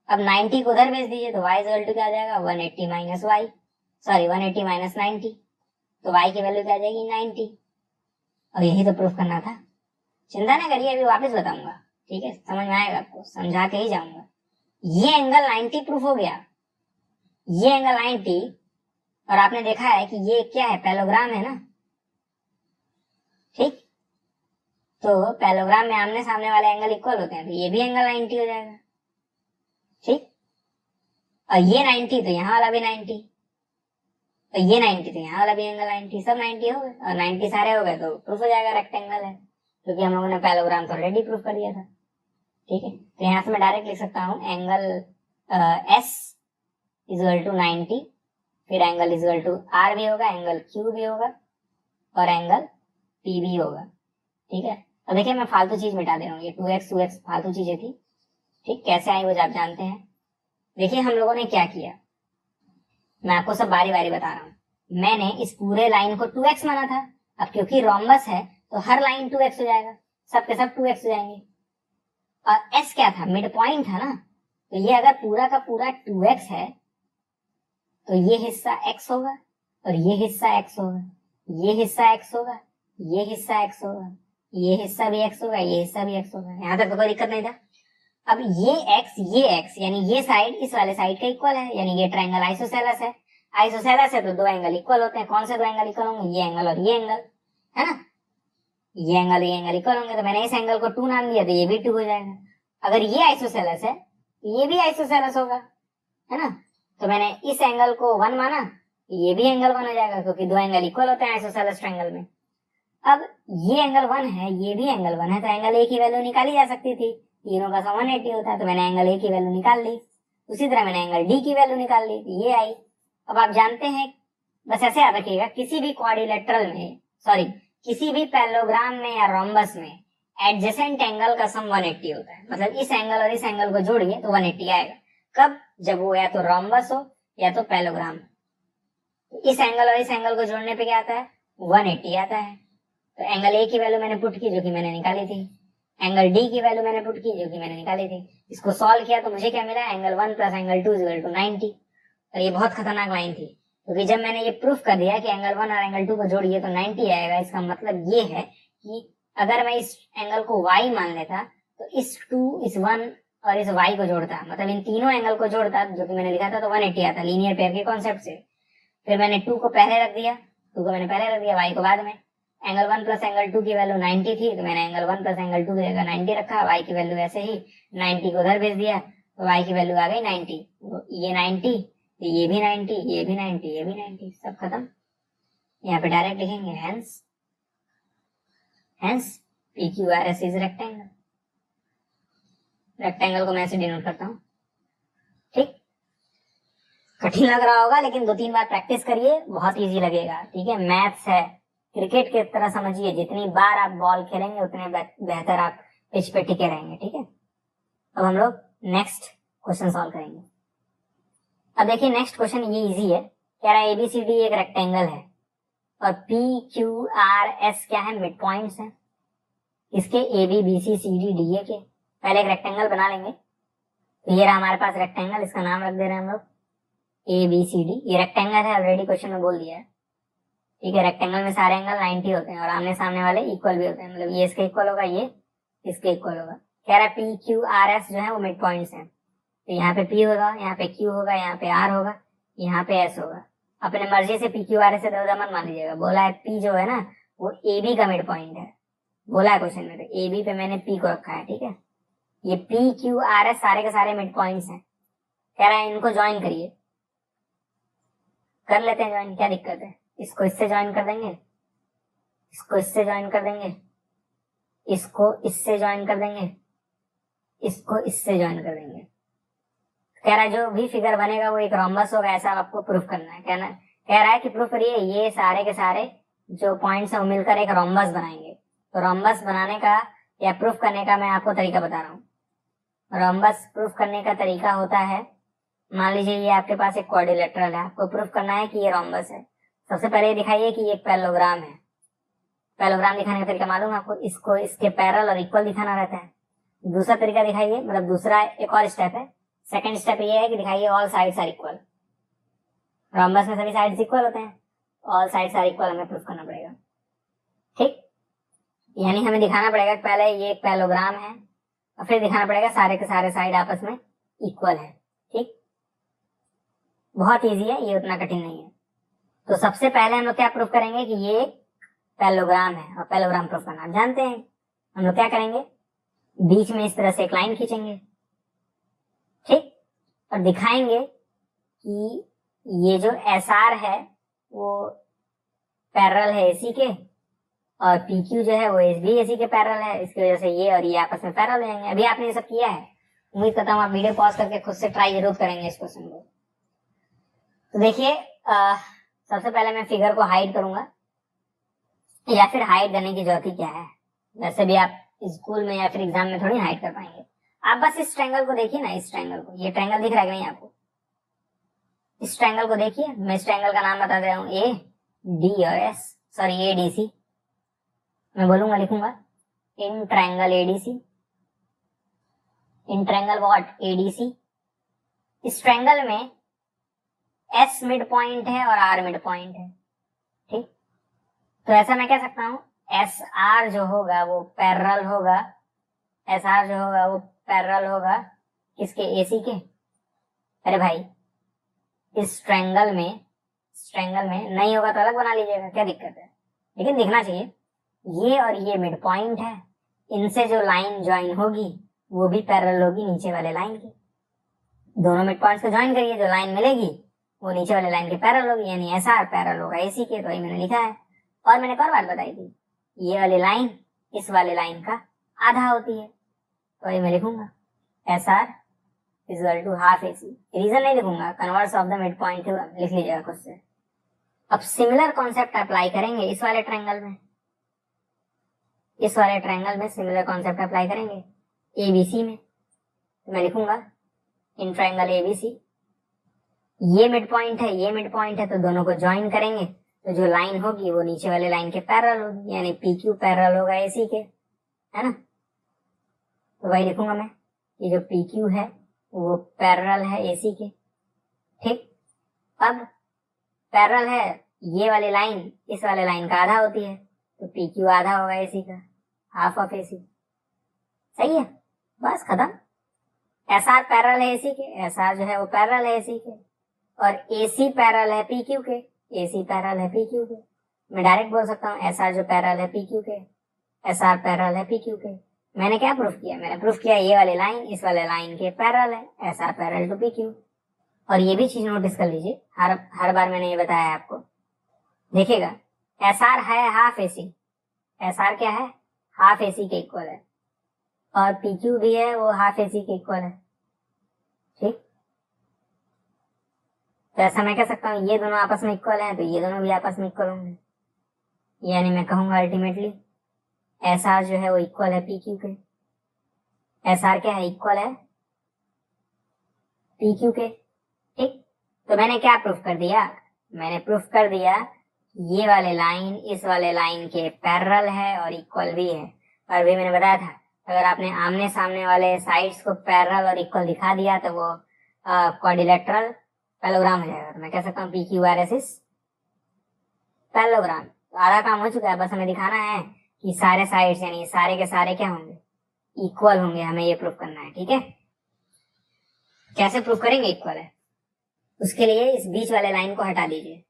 Speaker 1: अब 90 को उधर भेज दीजिए तो y इक्वल टू क्या आ जाएगा, 180 माइनस वाई, सॉरी 180 माइनस 90, तो y की वैल्यू क्या आ जाएगी 90। और यही तो प्रूफ करना था, चिंता ना करिए, अभी वापस बताऊंगा, ठीक है, समझ में आएगा आपको, समझा के ही जाऊंगा। ये एंगल 90 प्रूफ हो गया, ये एंगल 90, और आपने देखा है कि ये क्या है, पैरेललोग्राम है ना, ठीक। तो पैरेललोग्राम में आमने सामने वाले एंगल इक्वल होते हैं, तो ये भी एंगल 90 हो जाएगा, ठीक। और ये 90 तो यहाँ वाला भी 90, तो ये 90 तो यहाँ वाला भी एंगल 90, सब 90 हो गए, और 90 सारे हो गए तो प्रूफ हो जाएगा रेक्टेंगल है, क्योंकि हम लोगों ने पैरेललोग्राम तो ऑलरेडी प्रूफ कर दिया था, ठीक है। तो यहाँ से मैं डायरेक्ट लिख सकता हूँ एंगल S इक्वल टू 90, फिर एंगल इक्वल टू R भी होगा, एंगल Q भी होगा, और एंगल पी भी होगा। ठीक है, अब देखिए मैं फालतू चीज मिटा दे रहा हूँ, ये 2x फालतू चीजें थी। ठीक, कैसे आई वो आप जानते हैं। देखिए हम लोगों ने क्या किया, मैं आपको सब बारी बारी बता रहा हूँ। मैंने इस पूरे लाइन को 2x माना था, अब क्योंकि रोम्बस है तो हर लाइन 2x हो जाएगा, सब के सब 2x हो जाएंगे। और s क्या था, मिड पॉइंट था ना, तो ये अगर पूरा का पूरा 2x है तो ये हिस्सा x होगा और ये हिस्सा x होगा, ये हिस्सा x होगा, ये हिस्सा x होगा, ये हिस्सा भी x होगा, ये हिस्सा भी x होगा। यहाँ तक तो कोई दिक्कत नहीं था। अब ये x यानी ये साइड इस वाले साइड का इक्वल है, यानी ये ट्रायंगल आइसोसेलेस है। आइसोसेलेस है तो दो एंगल इक्वल होते हैं। कौन से दो एंगल इक्वल होंगे, ये एंगल और ये एंगल, है ना। ये एंगल इक्वल होंगे, तो मैंने इस एंगल को 2 नाम दिया तो ये भी 2 हो जाएगा। अगर ये आइसोसेलेस है तो ये भी आइसोसेलेस होगा, है ना। तो मैंने इस एंगल को 1 माना, ये भी एंगल 1 हो जाएगा, क्योंकि दो एंगल इक्वल होते हैं आइसोसेलेस ट्रायंगल में। अब ये एंगल 1 है, ये भी एंगल 1 है, तो एंगल ए की वैल्यू निकाली जा सकती थी, तीनों का सम 180 होता है, तो मैंने एंगल ए की वैल्यू निकाल ली। उसी तरह मैंने एंगल डी की वैल्यू निकाल ली, तो ये आई। अब आप जानते हैं, बस ऐसे याद रखिएगा, किसी भी क्वाड्रिलेटरल में, सॉरी किसी भी पैरेललोग्राम में या रोम्बस में एडजेसेंट एंगल का सम 180 होता है। मतलब इस एंगल और इस एंगल को जोड़िए तो 180 आएगा। कब, जब वो या तो रोम्बस हो या तो पैरेललोग्राम। इस एंगल और इस एंगल को जोड़ने पे क्या आता है, 180 आता है। तो एंगल ए की वैल्यू मैंने पुट की जो कि मैंने निकाली थी, एंगल डी की वैल्यू मैंने पुट की जो कि मैंने निकाली थी। इसको सॉल्व किया तो मुझे क्या मिला, angle 1 plus angle 2 equal to 90। और ये बहुत खतरनाक लाइन थी, क्योंकि जब मैंने ये प्रूफ कर दिया कि एंगल 1 और एंगल 2 को जोड़िए तो 90 आएगा, इसका मतलब ये है कि अगर मैं इस एंगल को y मान लेता तो इस 2, इस 1 और इस y को जोड़ता, मतलब इन तीनों एंगल को जोड़ता जो कि मैंने लिखा था, तो 180 आता लीनियर पेयर के कॉन्सेप्ट से। फिर मैंने 2 को पहले रख दिया, 2 को मैंने पहले रख दिया, y को बाद में। एंगल 1 प्लस एंगल 2 की वैल्यू 90 थी, तो मैंने एंगल 1 प्लस एंगल 2 की जगह 90 रखा, y की वैल्यू ऐसे ही 90 को उधर भेज दिया, तो y की वैल्यू आ गई 90। ये 90, ये भी 90, ये भी 90, ये भी 90, सब खत्म। यहाँ पे डायरेक्ट लिखेंगे hence PQRS is rectangle. Rectangle को मैं ऐसे डिनोट करता हूँ। ठीक, कठिन लग रहा होगा लेकिन 2-3 बार प्रैक्टिस करिए, बहुत इजी लगेगा। ठीक है, मैथ्स है, क्रिकेट की तरह समझिए, जितनी बार आप बॉल खेलेंगे उतने बेहतर आप पिच पे टिके रहेंगे। ठीक है, अब हम लोग नेक्स्ट क्वेश्चन सॉल्व करेंगे। अब देखिए नेक्स्ट क्वेश्चन ये इजी है, कह रहा है ABCD एक रेक्टेंगल है और PQRS क्या है, मिड पॉइंट्स हैं इसके AB BC CD DA के। पहले एक रेक्टेंगल बना लेंगे, तो ये रहा हमारे पास रेक्टेंगल, इसका नाम रख दे रहे हैं हम लोग ABCD। ये रेक्टेंगल है, ऑलरेडी क्वेश्चन में बोल दिया है। ठीक है, रेक्टेंगल में सारे एंगल 90 होते हैं और आमने सामने वाले इक्वल भी होते हैं, मतलब ये इसके इक्वल होगा, ये इसके इक्वल होगा। कह रहा है PQRS जो है वो मिड पॉइंट्स हैं, तो यहाँ पे P होगा, यहाँ पे Q होगा, यहाँ पे R होगा, यहाँ पे S होगा। अपने मर्जी से PQRS से दरवाजा मत मान लीजिएगा। बोला है P जो है ना वो AB का मिड पॉइंट है, बोला है क्वेश्चन में, तो AB पे मैंने P को रखा है। ठीक है, ये PQRS सारे के सारे मिड पॉइंट्स हैं। कह रहा है इनको ज्वाइन करिए, कर लेते हैं ज्वाइन, क्या दिक्कत है। इसको इससे ज्वाइन कर देंगे, इसको इससे ज्वाइन कर देंगे, इसको इससे ज्वाइन कर देंगे, इसको इससे ज्वाइन कर देंगे। कह रहा है जो भी फिगर बनेगा वो एक रोम्बस होगा, ऐसा आपको प्रूफ करना है। कह रहा है कि प्रूफ करिए ये सारे के सारे जो पॉइंट्स हैं वो मिलकर एक रोम्बस बनाएंगे। तो रोम्बस बनाने का या प्रूफ करने का मैं आपको तरीका बता रहा हूँ। रोम्बस प्रूफ करने का तरीका होता है, मान लीजिए ये आपके पास एक क्वाड्रिलेटरल है, आपको प्रूफ करना है कि ये रोम्बस है। सबसे पहले दिखाइए कि ये एक पैरेललोग्राम है। पैरेललोग्राम दिखाने का तरीका मालूम है आपको, इसको इसके पैरेलल और इक्वल दिखाना रहता है। दूसरा तरीका दिखाइए, मतलब दूसरा एक और स्टेप है। सेकंड स्टेप ये है कि दिखाइए all sides are equal. Rhombus में सभी साइड्स इक्वल होते हैं, ऑल साइड्स आर इक्वल हमें प्रूफ करना पड़ेगा। ठीक, यानी हमें दिखाना पड़ेगा कि पहले ये एक पैरेललोग्राम है और फिर दिखाना पड़ेगा सारे के सारे साइड आपस में इक्वल है। ठीक, बहुत इजी है, ये उतना कठिन नहीं है। तो सबसे पहले हम लोग क्या प्रूफ करेंगे कि ये पैरेललोग्राम है, और पैरेललोग्राम प्रूफ करना आप जानते हैं। हम लोग क्या करेंगे, बीच में इस तरह से एक लाइन खींचेंगे, ठीक, और दिखाएंगे कि ये जो SR है वो पैरेलल है AC के, और PQ जो है वो भी AC के पैरेलल है। इसकी वजह से ये और ये आपस में पैरेलल रहेंगे। अभी आपने ये सब किया है, उम्मीद करता हूँ आप वीडियो पॉज करके खुद से ट्राई जरूर करेंगे इस क्वेश्चन को। तो देखिए सबसे पहले मैं फिगर को हाइड करूंगा, या फिर हाइड करने की जरूरत ही क्या है, वैसे भी आप स्कूल में या फिर एग्जाम में थोड़ी हाइड कर पाएंगे। आप बस इस ट्रायंगल को देखिए ना, इस ट्रायंगल को, ये ट्रायंगल दिख रहा है कि नहीं आपको? इस ट्रायंगल को देखिए, मैं इस ट्रायंगल का नाम बता दे रहा हूँ, ए डी और S, sorry A D C, मैं बोलूंगा लिखूंगा in triangle ADC, in triangle what ADC. इस ट्रायंगल में एस मिड पॉइंट है और आर मिड पॉइंट है, ठीक। तो ऐसा मैं कह सकता हूं एस आर जो होगा वो पैरेलल होगा, एस आर जो होगा वो पैरेलल होगा किसके? एसी के। अरे भाई इस ट्रायंगल में नहीं होगा तो अलग बना लीजिएगा, क्या दिक्कत है, लेकिन दिखना चाहिए। ये और ये मिड पॉइंट है, इनसे जो लाइन ज्वाइन होगी वो भी पैरेलल होगी नीचे वाले लाइन के। दोनों मिड पॉइंट्स को ज्वाइन करिए, जो लाइन मिलेगी वो नीचे वाले लाइन के पैरेलल होगी, यानी एस आर पैरेलल होगा एसी के। तो ये मैंने लिखा है। और मैंने एक और बात बताई थी, ये वाली लाइन इस वाले लाइन का आधा होती है, तो ये मैं लिखूंगा S R equal to half AC. Reason नहीं लिखूंगा, converse of the mid point लिख लीजिएगा खुद से। अब सिमिलर कॉन्सेप्ट अप्लाई करेंगे इस वाले ट्रायंगल में, इस वाले ट्रायंगल में सिमिलर कॉन्सेप्ट अप्लाई करेंगे एबीसी में। तो मैं लिखूंगा इन ट्रायंगल एबीसी, ये मिड पॉइंट है, ये मिड पॉइंट है, तो दोनों को ज्वाइन करेंगे तो जो लाइन होगी वो नीचे वाले लाइन के पैरेलल होगी, यानी पी क्यू पैरेलल होगा एसी के, है ना। तो वही लिखूंगा मैं, ये जो पी क्यू है वो पैरेलल है एसी के, ठीक। अब पैरेलल है, ये वाली लाइन इस वाले लाइन का आधा होती है, तो पी क्यू आधा होगा एसी का, हाफ ऑफ एसी, सही है, बस खत्म। एस आर पैरेलल है एसी के, एस आर जो है वो पैरेलल है एसी के, और एसी पैरेलल है पी क्यू के, एसी पैरेलल है पी क्यू के। मैं डायरेक्ट बोल सकता हूँ एस आर जो पैरेलल है पी क्यू के, एस आर पैरेलल है पी क्यू के। मैंने क्या प्रूफ किया? मैंने प्रूफ किया ये वाली लाइन इस वाले लाइन के पैरेलल है, S R parallel to P Q. और ये भी चीज नोटिस कर लीजिए, हर बार मैंने ये बताया है आपको, देखिएगा एस आर है हाफ एसी, एस आर क्या है? हाफ एसी के इक्वल है, और पी क्यू भी है वो हाफ एसी के इक्वल है, ठीक। तो ऐसा मैं कह सकता हूँ ये दोनों आपस में इक्वल हैं, तो ये दोनों भी आपस में इक्वल होंगे, यानी मैं कहूंगा अल्टीमेटली एस आर जो है वो इक्वल है पी क्यू के। एस आर क्या है? इक्वल है पी क्यू के, ठीक। तो मैंने क्या प्रूफ कर दिया? मैंने प्रूफ कर दिया ये वाले लाइन इस वाले लाइन के पैरेलल है और इक्वल भी है। और भी मैंने बताया था अगर आपने आमने सामने वाले साइड्स को पैरेलल और इक्वल दिखा दिया तो वो क्वाड्रिलेटरल पैरेललोग्राम हो जाएगा। तो मैं कह सकता हूँ P Q R S is parallelogram. तो आधा काम हो चुका है, बस हमें दिखाना है कि सारे साइड्स यानी सारे के सारे क्या होंगे? इक्वल होंगे। हमें ये प्रूफ करना है, ठीक है। कैसे प्रूफ करेंगे इक्वल है? उसके लिए इस बीच वाले लाइन को हटा दीजिए,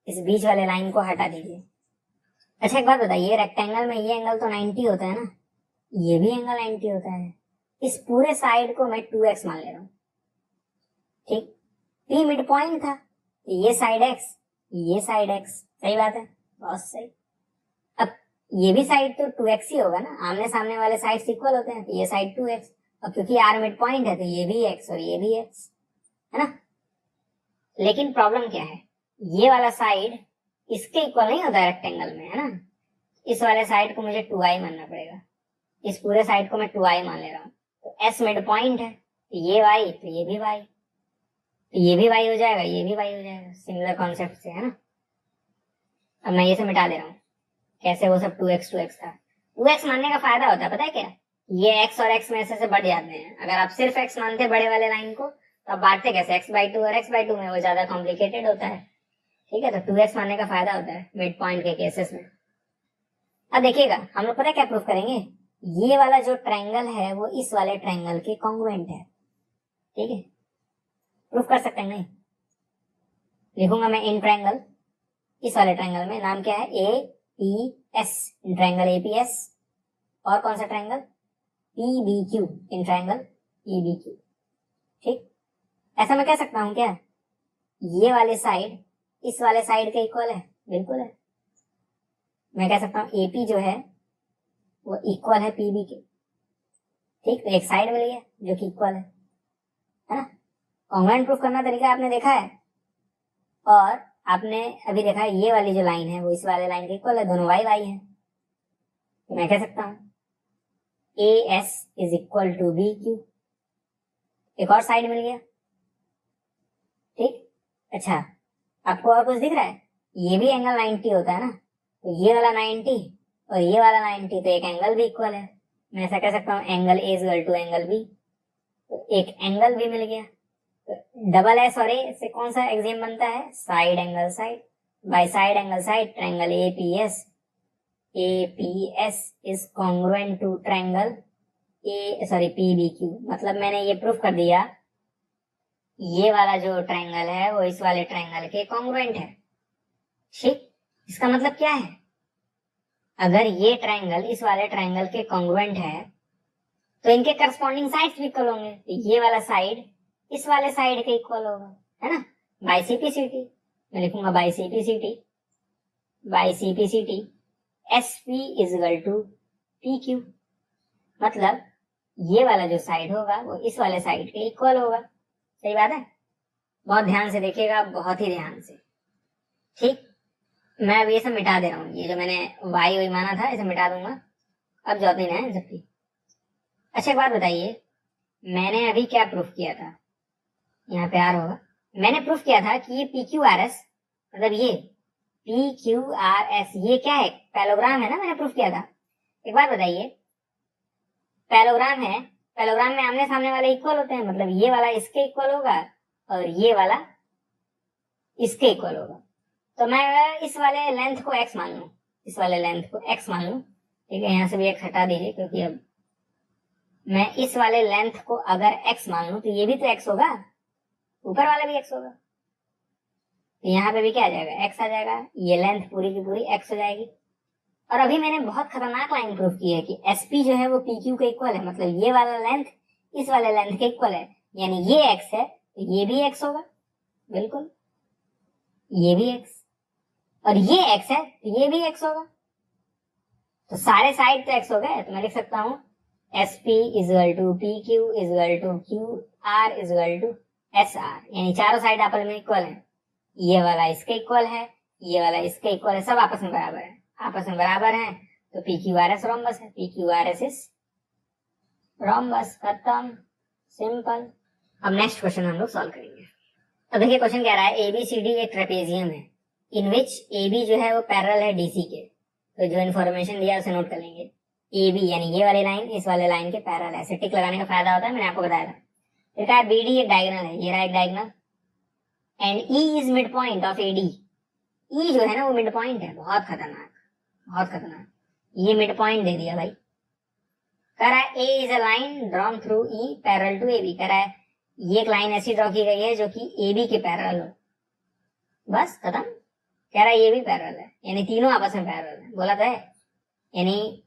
Speaker 1: इस बीच वाले लाइन को हटा दीजिए। अच्छा एक बात बताइए, रेक्टेंगल में ये एंगल तो 90 होता है ना, ये भी एंगल 90 होता है। इस पूरे साइड को मैं 2x मान ले रहा हूं, ठीक। P मिड पॉइंट था, ये साइड x, ये साइड x, सही बात है, बहुत सही। अब ये भी साइड तो 2x ही होगा ना, आमने सामने वाले साइड इक्वल होते हैं, तो ये साइड 2x, और क्योंकि r मिड पॉइंट है तो ये भी x और ये भी x, है ना। लेकिन प्रॉब्लम क्या है, ये वाला साइड इसके इक्वल नहीं होता रेक्टेंगल में, है ना। इस वाले साइड को मुझे 2i मानना पड़ेगा, इस पूरे साइड को मैं 2i मान ले रहा हूँ। तो s मिड पॉइंट है, तो ये y, तो ये भी y, तो ये भी y हो जाएगा, ये भी y हो जाएगा, सिमिलर कॉन्सेप्ट से, है ना। अब मैं ये से मिटा दे रहा हूँ, कैसे? वो सब 2x था। 2x मानने का फायदा होता है पता है क्या? ये x और x में ऐसे से बढ़ जाते हैं। अगर आप सिर्फ x मानते बड़े वाले लाइन को तो आप बांटते कैसे? x/2 और x/2 में, वो ज्यादा कॉम्प्लिकेटेड होता है, ठीक है। तो 2x मानने का फायदा होता है मिड पॉइंट के केसेस में। अब देखिएगा हम लोग पता है क्या प्रूफ करेंगे, ये वाला जो ट्रायंगल है वो इस वाले ट्रायंगल के कॉन्ग्रुएंट है, ठीक है। प्रूफ कर सकते हैं नहीं? लिखूंगा मैं इन ट्रायंगल, इस वाले ट्रायंगल में नाम क्या है? APS, in triangle APS। और कौन सा triangle? PBQ, in triangle PBQ, ठीक। ऐसा मैं कह सकता हूं क्या, ये वाले साइड इस वाले साइड के इक्वल है? बिल्कुल है। मैं कह सकता हूँ AP जो है वो इक्वल है PB के, ठीक। तो एक साइड मिल गया जो कि इक्वल है ना। कॉन्ग्रुएंट प्रूफ करना तरीका आपने देखा है। और आपने अभी देखा ये वाली जो लाइन है वो इस वाले लाइन के इक्वल है, दोनों वाई वाई है। तो मैं कह सकता हूँ A S is equal to B Q. एक और साइड मिल गया, ठीक। अच्छा, आपको और कुछ दिख रहा है? ये भी एंगल 90 होता है ना, तो ये वाला 90 और ये वाला 90, तो एक एंगल भी इक्वल है। मैं ऐसा कह सकता हूँ angle A is equal to angle B, तो एक एंगल भी मिल गया। तो डबल एस और ए से कौन सा एक्सियम बनता है? Side angle side. By side angle side triangle APS is congruent to triangle PBQ. मतलब मैंने ये प्रूफ कर दिया ये वाला जो ट्रायंगल है वो इस वाले ट्रायंगल के कॉन्ग्रुएंट है, ठीक। इसका मतलब क्या है? अगर ये ट्रायंगल इस वाले ट्रायंगल के कॉन्ग्रुएंट है तो इनके करस्पॉन्डिंग साइड्स भी इक्वल होंगे। तो ये वाला साइड इस वाले साइड के इक्वल होगा, है ना, बाय सीपीसीटी। मैं लिखूंगा by CPCT S P is equal to P Q. मतलब ये वाला जो साइड होगा वो इस वाले साइड के इक्वल होगा। सही बात है? बहुत ध्यान से देखिएगा, बहुत ही ध्यान से, ठीक। मैं अब ये सब मिटा दे रहा हूँ, ये जो मैंने वाई वाई माना था इसे मिटा दूंगा, अब जॉब नहीं है सबकी। अच्छा, एक बात बताइए, मैंने अभी क्या प्रूफ किया था? यहाँ पे आर होगा। मैंने प्रूफ किया था कि ये पी क्यू आर एस, मतलब ये पी क्यू आर एस ये क्या है? पैलोग्राम है ना, मैंने प्रूफ किया था। एक बात बताइए, पैलोग्राम है, पैलोग्राम में आमने सामने वाले इक्वल होते हैं, मतलब ये वाला इसके इक्वल होगा और ये वाला इसके इक्वल होगा। तो मैं इस वाले लेंथ को x मान लूं, इस वाले लेंथ को x मान लूं, ठीक है। यहाँ से भी x हटा दीजिए, क्योंकि अब मैं इस वाले लेंथ को अगर x मान लूं तो ये भी तो x होगा, ऊपर वाला भी x होगा। तो यहाँ पे भी क्या आ जाएगा? x आ जाएगा। ये लेंथ पूरी की पूरी x हो जाएगी। और अभी मैंने बहुत खतरनाक लाइन प्रूफ की है कि SP जो है वो PQ के इक्वल है, मतलब ये वाला लेंथ इस वाले लेंथ के इक्वल है, यानी ये x है तो ये भी x होगा, बिल्कुल, ये भी x, और ये x है तो ये भी x होगा। तो सारे साइड तो x हो गए। तो मैं लिख सकता हूँ SP is equal to PQ is equal to QR is equal to SR, यानी चारों साइड आपस में इक्वल है। ये वाला इसके इक्वल है, ये वाला इसके इक्वल है, सब आपस में बराबर है, आपस में बराबर है। तो PQRS रोम्बस है, PQRS इज रोम्बस। खत्म, सिंपल। अब नेक्स्ट क्वेश्चन हम लोग सॉल्व करेंगे। तो देखिए क्वेश्चन कह रहा है ABCD एक ट्रेपेजियम है इन विच AB जो है वो पैरेलल है DC के। तो जो इन्फॉर्मेशन दिया उसे नोट कर लेंगे। AB यानी ये वाली लाइन इस वाले लाइन के पैरेलल है। ऐसे टिक लगाने का फायदा होता है, मैंने आपको बताया था। देखा है BD एक डायगोनल है, ये रहा एक diagonal, and E is mid point of AD। E जो है ना वो मिड पॉइंट है, बहुत खतरनाक, बहुत खतरनाक। ये मिड पॉइंट दे दिया भाई। कह रहा है A is a line drawn through E parallel to AB। कह रहा है ये एक लाइन ऐसी ड्रॉ की गई है जो कि AB के पैरेलल हो, बस खत्म। कह रहा है ये भी पैरेलल है, यानी तीनों आपस में पैरेलल है, बोला था। यानी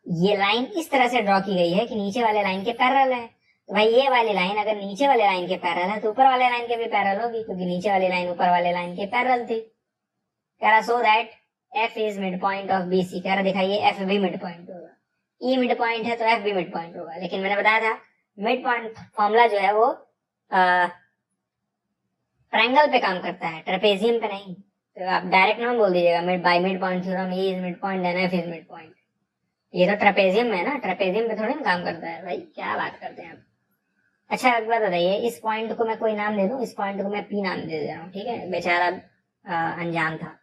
Speaker 1: ये लाइन इस तरह से ड्रॉ की गई है कि नीचे वाले लाइन के पैरेलल है। तो भाई ये वाली लाइन अगर नीचे वाले लाइन के पैरेलल है तो ऊपर वाले लाइन के भी पैरेलल होगी, क्योंकि नीचे वाली लाइन ऊपर वाले लाइन के पैरेलल थी। कह रहा so that F is mid point of BC। कह रहा दिखाइए F भी मिड पॉइंट होगा। E मिड पॉइंट है तो F भी मिड पॉइंट होगा, लेकिन मैंने बताया था मिड पॉइंट फॉर्मूला जो है वो ट्रायंगल पे काम करता है, ट्रेपेजियम पे नहीं। तो आप डायरेक्ट ना बोल दीजिएगा mid by mid point theorem E is mid point then F is mid point. ये तो ट्रेपेजियम में है ना, ट्रेपेजियम पे थोड़ी ना काम करता है भाई, क्या बात करते हैं आप। अच्छा एक बात बताइए, इस पॉइंट को मैं कोई नाम दे दूं, इस पॉइंट को मैं P नाम दे रहा हूँ, ठीक है, बेचारा अनजान था।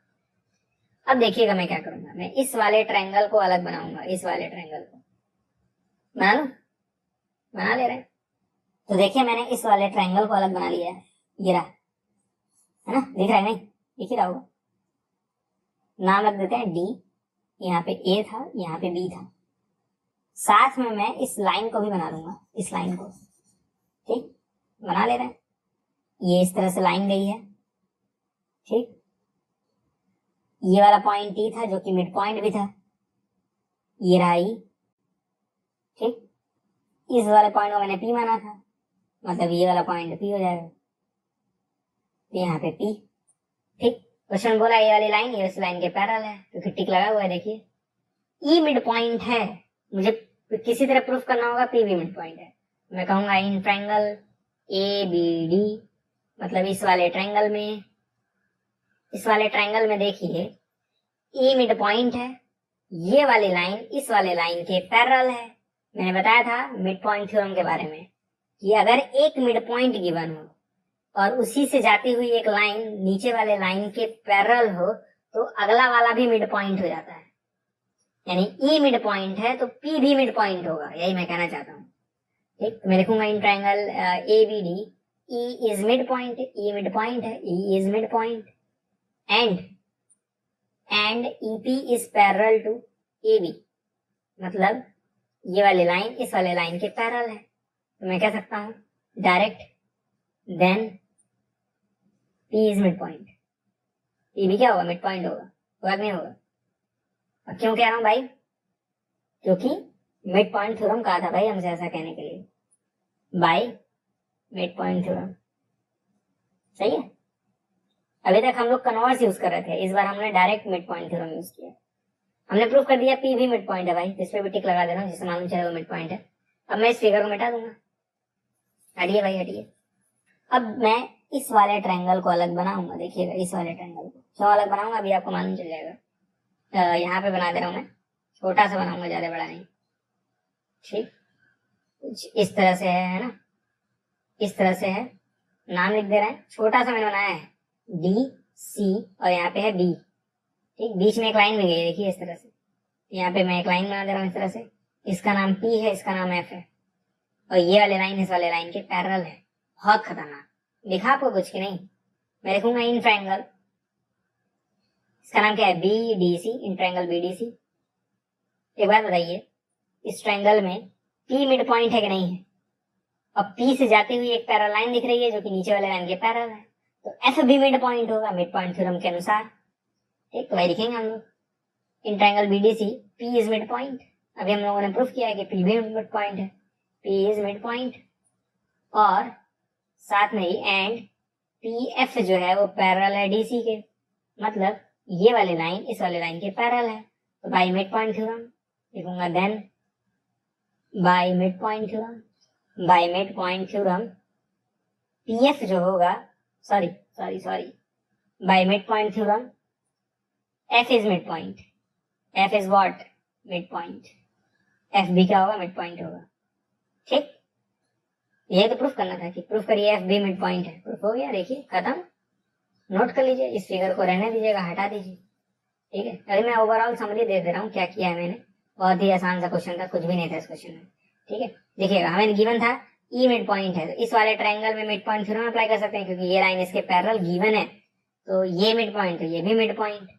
Speaker 1: अब देखिएगा मैं क्या करूंगा, मैं इस वाले ट्रायंगल को अलग बनाऊंगा, इस वाले ट्रायंगल को बना लूं, बना ले रहे हैं। तो देखिए मैंने इस वाले ट्रायंगल को अलग बना लिया है, ये रहा, है ना, दिख रहा है नहीं? दिख ही रहा होगा। नाम रख देते हैं D, यहाँ पे A था, यहाँ पे B था। साथ में मैं इस लाइन को भी बना दूंगा, इस लाइन को, ठीक, बना ले रहे हैं। ये इस तरह से लाइन गई है, ठीक। ये वाला पॉइंट T था जो कि मिड पॉइंट भी था, ये रहा E, ठीक। इस वाले पॉइंट को मैंने P माना था, मतलब ये वाला पॉइंट P हो जाएगा, तो यहाँ पे P, ठीक। क्वेश्चन बोला ये वाली लाइन ये इस लाइन के पैरेलल है, तो फिर टिक लगा हुआ है, देखिए E मिड पॉइंट है, मुझे किसी तरह प्रूफ करना होगा P भी मिड पॉइंट है। मैं कहूंगा इन ट्रायंगल ABD, मतलब इस वाले ट्रायंगल में इस वाले ट्रायंगल में देखिए ए मिड पॉइंट है, ये वाली लाइन इस वाले लाइन के पैरेलल है। मैंने बताया था मिड पॉइंट थ्योरम के बारे में कि अगर एक मिड पॉइंट गिवन हो और उसी से जाती हुई एक लाइन नीचे वाले लाइन के पैरेलल हो तो अगला वाला भी मिड पॉइंट हो जाता है। यानी ई मिड पॉइंट है तो पी भी मिड पॉइंट होगा, यही मैं कहना चाहता हूँ। ठीक, मैं लिखूंगा in triangle A B D, E is mid point, E mid point है, E is mid point and EP is parallel to AB, मतलब ये वाली लाइन इस वाले लाइन के पैरेलल है। तो मैं कह सकता हूं direct then P is mid point. P भी क्या होगा? मिड पॉइंट होगा, होगा नहीं होगा? अब क्यों कह रहा हूं भाई? क्योंकि मिड पॉइंट थ्योरम कहा था भाई हमसे ऐसा कहने के लिए, बाय मिड पॉइंट थ्योरम। सही है। अभी तक हम लोग कन्वर्स यूज कर रहे थे, इस बार हमने direct mid point theorem use किया। हमने प्रूफ कर दिया P भी मिड पॉइंट है भाई, इस पे भी टिक लगा दे रहा हूँ जिससे मालूम चले वो मिड पॉइंट है। अब मैं इस फिगर को मिटा दूंगा, हटिए भाई हटिए। अब मैं इस वाले ट्रायंगल को अलग बनाऊंगा, देखिएगा इस वाले ट्रायंगल को क्यों अलग बनाऊंगा अभी आपको मालूम चल जाएगा। यहाँ पे बना दे रहा हूँ मैं, छोटा सा बनाऊंगा, ज्यादा बड़ा नहीं। ठीक, कुछ इस तरह से है ना, इस तरह से है, नाम लिख दे रहे हैं, छोटा सा मैंने बनाया है DC और यहाँ पे है B। ठीक, बीच में एक लाइन भी गई देखिए इस तरह से, यहाँ पे मैं एक लाइन बना दे रहा हूँ इस तरह से, इसका नाम P है, इसका नाम F है और ये वाले लाइन इस वाले लाइन के पैरेलल है। बहुत खतरनाक। दिखा आपको कुछ की नहीं? मैं लिखूंगा इन ट्रायंगल, इसका नाम क्या है? BDC, in triangle BDC। एक बात बताइए, इस ट्रायंगल में P मिड पॉइंट है कि नहीं है? अब P से जाती हुई एक पैरेलल लाइन दिख रही है जो कि नीचे वाले लाइन के पैरेलल है, तो F भी मिड पॉइंट होगा मिड पॉइंट थ्योरम के अनुसार। ठीक, तो वही लिखेंगे हम लोग in triangle BDC P is mid point. अभी हम लोगों ने प्रूफ किया है कि P भी मिड पॉइंट है, P इज मिड पॉइंट और साथ में ही एंड PF जो है वो पैरेलल है DC के, मतलब ये वाली लाइन इस वाले लाइन के पैरेलल है। तो बाय मिड पॉइंट थ्योरम लिखूंगा, then by mid point theorem, by mid point theorem PF जो होगा, sorry by mid point theorem F is mid point, F is what? Mid point. F भी क्या होगा? Mid point होगा। ठीक, ये तो प्रूफ करना था कि प्रूफ करिए F भी मिड पॉइंट है। प्रूफ हो गया, देखिए खत्म। नोट कर लीजिए, इस फिगर को रहने दीजिएगा, हटा दीजिए। ठीक है, अभी मैं ओवरऑल समरी दे रहा हूँ क्या किया है मैंने। बहुत ही आसान सा क्वेश्चन था, कुछ भी नहीं था इस क्वेश्चन में। ठीक है, देखिएगा हमें गिवन था E मिड पॉइंट है, तो इस वाले ट्रायंगल में मिड पॉइंट थ्योरम अप्लाई कर सकते हैं क्योंकि ये लाइन इसके पैरेलल गिवन है, तो ये मिड पॉइंट, तो ये भी मिड पॉइंट।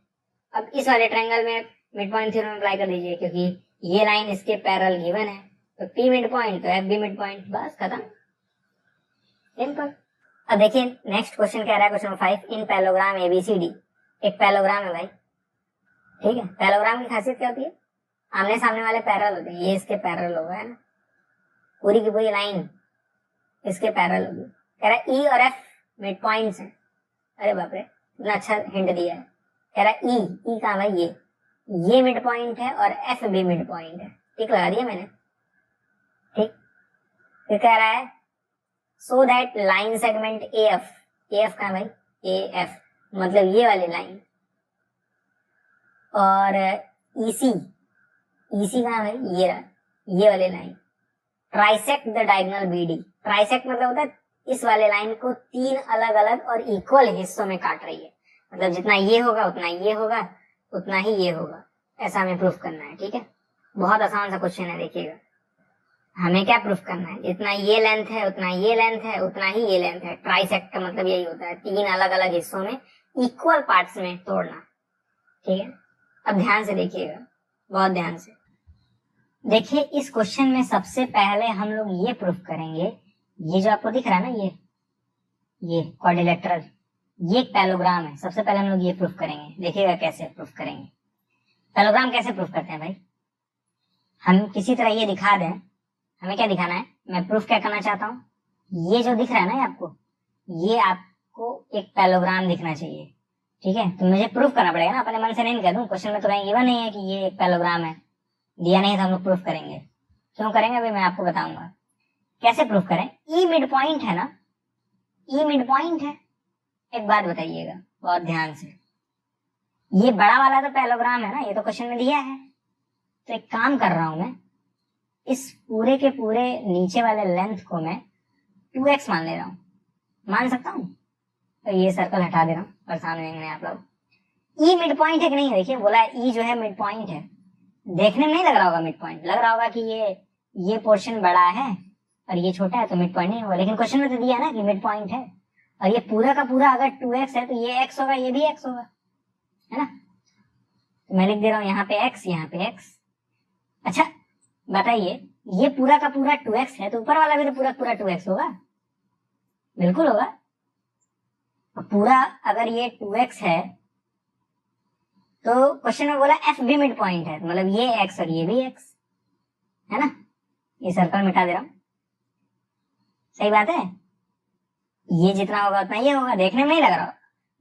Speaker 1: अब इस वाले ट्रायंगल में मिड पॉइंट थ्योरम अप्लाई कर दीजिए क्योंकि ये लाइन इसके पैरेलल गिवन है, तो P मिड पॉइंट तो F भी मिड पॉइंट, बस खत्म, सिंपल। अब देखिए नेक्स्ट क्वेश्चन कह रहा है, क्वेश्चन नंबर 5, इन पैलोग्राम ABCD। एक पैलोग्राम है भाई, ठीक है। पैलोग्राम की खासियत क्या होती है? आमने सामने वाले पैरेलल होते हैं, ये इसके पैरेलल होगा, है ना, पूरी की पूरी लाइन इसके पैरेलल होगी। कह रहा है E और F मिड पॉइंट्स हैं। अरे बाप रे, इतना अच्छा हिंट दिया है। कह रहा है E कहाँ भाई? ये मिड पॉइंट है और F भी मिड पॉइंट है। ठीक लगा दिया मैंने। ठीक, फिर कह रहा है so that line segment AF कहाँ भाई? AF मतलब ये वाली लाइन, और EC कहाँ भाई? ये वाली line trisect the diagonal BD। Trisect मतलब होता है इस वाले लाइन को 3 अलग अलग और इक्वल हिस्सों में काट रही है, मतलब जितना ये होगा उतना ये होगा, उतना ही ये होगा, ऐसा हमें प्रूफ करना है। ठीक है, बहुत आसान सा क्वेश्चन है, देखिएगा हमें क्या प्रूफ करना है, जितना ये लेंथ है उतना ये लेंथ है, उतना ही ये लेंथ है। ट्राइसेक्ट का मतलब यही होता है 3 अलग अलग हिस्सों में इक्वल पार्ट्स में तोड़ना। ठीक है, अब ध्यान से देखिएगा, बहुत ध्यान से देखिए। इस क्वेश्चन में सबसे पहले हम लोग ये प्रूफ करेंगे, ये जो आपको दिख रहा है ना, ये क्वाड्रिलेटरल, ये एक पैलोग्राम है। सबसे पहले हम लोग ये प्रूफ करेंगे, देखिएगा कैसे प्रूफ करेंगे। पैलोग्राम कैसे प्रूफ करते हैं भाई? हम किसी तरह ये दिखा दें, हमें क्या दिखाना है, मैं प्रूफ क्या करना चाहता हूँ, ये जो दिख रहा है ना आपको, ये आपको एक पैलोग्राम दिखना चाहिए। ठीक है, तो मुझे प्रूफ करना पड़ेगा ना, अपने मन से नहीं कह दूं, क्वेश्चन में तो कहीं गिवन नहीं है कि ये एक पैलोग्राम है, दिया नहीं तो हम लोग प्रूफ करेंगे। क्यों करेंगे अभी मैं आपको बताऊंगा। कैसे प्रूफ करें? E मिड पॉइंट है ना, E मिड पॉइंट है। एक बात बताइएगा बहुत ध्यान से, ये बड़ा वाला तो पैरेललोग्राम है ना, ये तो क्वेश्चन में दिया है। तो एक काम कर रहा हूं मैं, इस पूरे के पूरे नीचे वाले लेंथ को मैं 2x मान ले रहा हूं, मान सकता हूं। तो ये सर्कल हटा दे रहा हूं, परेशान होंगे आप लोग। ई मिड पॉइंट है कि नहीं, देखिए बोला ई जो है मिड पॉइंट है। देखने में नहीं लग रहा होगा मिड पॉइंट, लग रहा होगा कि ये पोर्शन बड़ा है और ये छोटा है तो मिड पॉइंट नहीं होगा, लेकिन क्वेश्चन में तो दिया ना कि मिड पॉइंट है। और ये पूरा का पूरा अगर 2x है तो ये x होगा, ये भी x होगा, है ना। तो मैं लिख दे रहा हूं यहाँ पे x, यहाँ पे x। अच्छा बताइए, ये पूरा का पूरा 2x है तो ऊपर वाला भी तो पूरा पूरा 2x होगा, बिल्कुल होगा। पूरा अगर ये 2x है तो क्वेश्चन में बोला f भी मिड पॉइंट है, मतलब ये x और ये भी x, है ना। ये सर्कल मिटा दे रहा हूं, सही बात है। ये जितना होगा उतना ये होगा, देखने में नहीं लग रहा,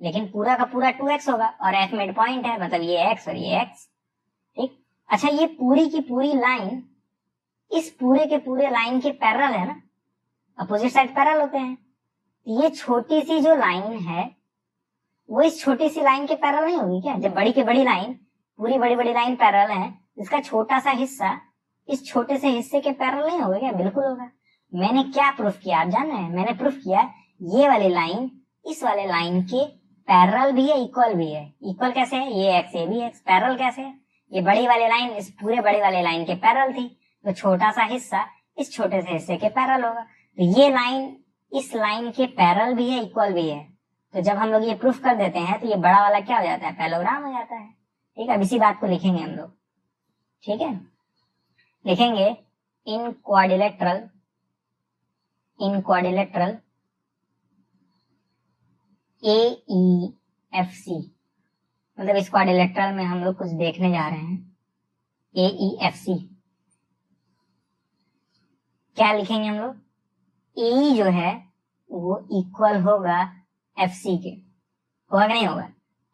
Speaker 1: लेकिन पूरा का पूरा 2x होगा और f मिड पॉइंट है, मतलब ये x और ये x, ठीक। अच्छा ये पूरी की पूरी लाइन इस पूरे के पूरे लाइन के पैरेलल है ना, अपोजिट साइड पैरेलल होते हैं। ये छोटी सी जो लाइन है वो इस छोटी सी लाइन के पैरेलल नहीं होगी क्या? जब बड़ी की बड़ी लाइन, पूरी बड़ी बड़ी लाइन पैरेलल है, इसका छोटा सा हिस्सा इस छोटे से हिस्से के पैरेलल नहीं होगा क्या? बिल्कुल होगा। मैंने क्या प्रूफ किया आप जान रहे हैं? मैंने प्रूफ किया ये वाली लाइन इस वाले लाइन के पैरेलल भी है, इक्वल भी है। इक्वल कैसे है? ये x ये भी x। पैरेलल कैसे है? ये बड़ी वाली लाइन इस पूरे बड़ी वाले लाइन के पैरेलल थी, तो छोटा सा हिस्सा इस छोटे से हिस्से के पैरेलल होगा। तो ये लाइन इस लाइन के पैरेलल भी है, इक्वल भी है। तो जब हम लोग ये प्रूफ कर देते हैं तो ये बड़ा वाला क्या हो जाता है? पैरेललोग्राम हो जाता है। ठीक है, अब इसी बात को लिखेंगे हम लोग, ठीक है। लिखेंगे इन क्वाड्रिलेटरल AEFC, मतलब इस क्वाड्रिलेटरल में हम लोग कुछ देखने जा रहे हैं। AEFC क्या लिखेंगे हम लोग? AE जो है वो इक्वल होगा FC के, होगा कि नहीं होगा?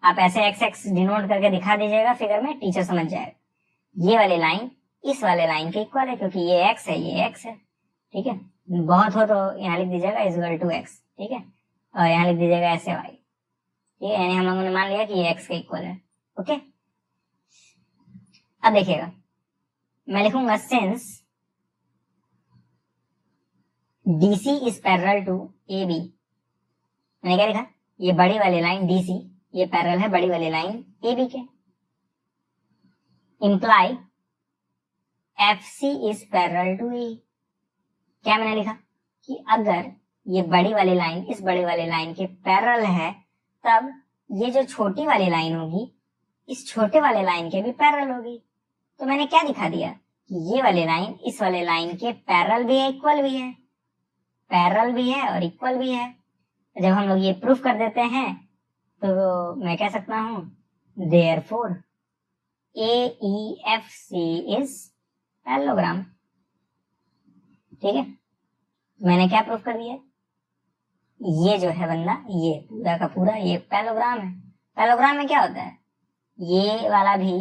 Speaker 1: आप ऐसे XX डिनोट करके दिखा दीजिएगा फिगर में, टीचर समझ जाएगा। ये वाली लाइन इस वाले लाइन के इक्वल है, क्योंकि ये x है ये x है, ठीक है। बहुत हो तो यहाँ लिख दीजिएगा इक्वल टू x, ठीक है, और यहाँ लिख दीजिएगा ऐसे y, ठीक है। यानी हम लोगों ने मान लिया कि ये x के इक्वल है, ओके। अब देखिएगा, मैं लिखूंगा since DC is parallel to AB। मैंने क्या लिखा? ये बड़ी वाली लाइन DC ये पैरेलल है बड़ी वाली लाइन AB के। Imply FC is parallel to AE। क्या मैंने लिखा? कि अगर ये बड़ी वाली लाइन इस बड़ी वाली लाइन के पैरेलल है, तब ये जो छोटी वाली लाइन होगी इस छोटे वाले लाइन के भी पैरेलल होगी। तो मैंने क्या दिखा दिया कि ये वाली लाइन इस वाले लाइन के पैरेलल भी है, इक्वल भी है, पैरेलल भी है और इक्वल भी है। जब हम लोग ये प्रूफ कर देते हैं तो मैं कह सकता हूं देयरफॉर AEFC इज पैरेललोग्राम, ठीक है। मैंने क्या प्रूफ कर दिया? ये जो है बंदा, ये पूरा का पूरा ये पैरेललोग्राम है। पैरेललोग्राम में क्या होता है? ये वाला भी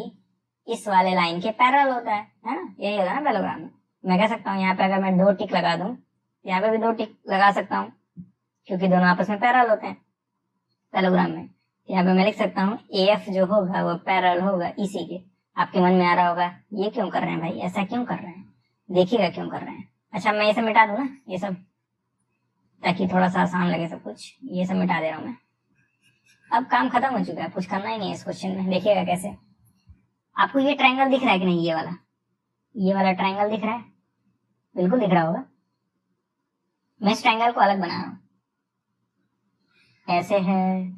Speaker 1: इस वाले लाइन के पैरेलल होता है ना, यही होगा ना पैरेललोग्राम में। मैं कह सकता हूँ यहाँ पे अगर मैं 2 टिक लगा दूं, यहाँ पे भी 2 टिक लगा सकता हूँ, क्योंकि दोनों आपस में पैरेलल होते हैं पैरेललोग्राम में। यहाँ पे मैं लिख सकता हूँ AF जो होगा वो पैरेलल होगा इसी के। आपके मन में आ रहा होगा ये क्यों कर रहे हैं भाई, ऐसा क्यों कर रहे हैं, देखिएगा क्यों कर रहे हैं। अच्छा मैं ये सब मिटा दूं ना, ये सब, ताकि थोड़ा सा आसान लगे सब कुछ। ये सब मिटा दे रहा हूं मैं। अब काम खत्म हो चुका है, कुछ करना ही नहीं है इस क्वेश्चन में। देखिएगा कैसे। आपको ये ट्रायंगल दिख रहा है कि नहीं? ये वाला ट्रायंगल दिख रहा है? बिल्कुल दिख रहा होगा। मैं इस ट्रायंगल को अलग बना रहा हूं, ऐसे है,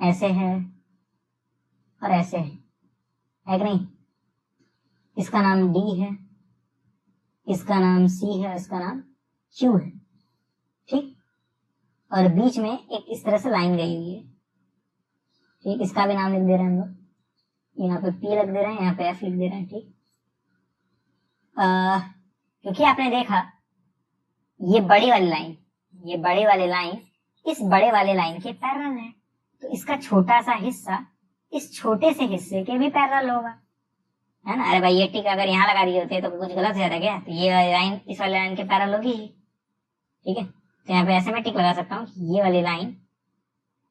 Speaker 1: ऐसे है और ऐसे है कि नहीं? इसका नाम D है, इसका नाम C है, इसका नाम Q है, ठीक। और बीच में एक इस तरह से लाइन गई हुई है, ठीक। इसका भी नाम लिख दे रहे हैं हम लोग, यहाँ पे P लिख दे रहे हैं, यहाँ पे F लिख दे रहे हैं, ठीक। क्योंकि आपने देखा ये बड़ी वाली लाइन इस बड़े वाले लाइन के पैरेलल है, तो इसका छोटा सा हिस्सा इस छोटे से हिस्से के भी पैरेलल होगा, है ना। अरे भाई ये टिक अगर यहाँ लगा दिए होते तो कुछ गलत हो जाता क्या? तो ये वाली लाइन इस वाली लाइन के पैरेलल होगी, ठीक है। तो यहाँ पे ऐसे मैं टिक लगा सकता हूँ कि ये वाली लाइन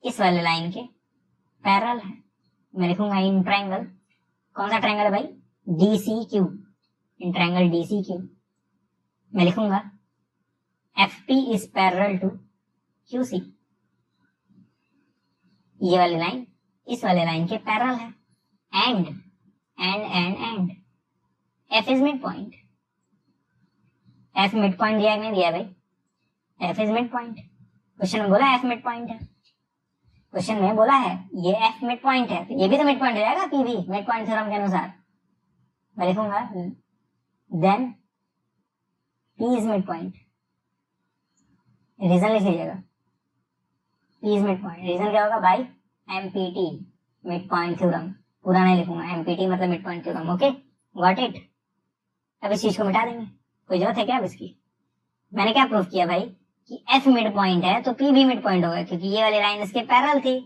Speaker 1: इस वाले लाइन के पैरेलल है। मैं लिखूंगा इन ट्रायंगल, कौन सा ट्रायंगल है भाई, DCQ, इन ट्रायंगल DCQ मैं लिखूंगा FP is parallel to QC। ये वाली लाइन इस वाले लाइन के पैरेलल है। And F is mid point. F mid point दिया नहीं दिया भाई, F is mid point. Question में बोला F मिड पॉइंट है, क्वेश्चन में बोला है ये F मिड पॉइंट है, तो ये भी तो मिड पॉइंट हो जाएगा, P भी मिड पॉइंट थ्योरम के अनुसार। मैं लिखूंगा then P is mid point. Reason लिख लीजिएगा, P is mid point. Reason क्या होगा भाई, MPT मिड पॉइंट थ्योरम। पूरा नहीं लिखूंगा, MPT मतलब mid point theorem. Okay got it. अब इस चीज को मिटा देंगे, कोई जरूरत है क्या अब इसकी। मैंने क्या प्रूफ किया भाई कि F मिड पॉइंट है तो P भी मिड पॉइंट होगा, क्योंकि ये वाली लाइन इसके पैरेलल थी।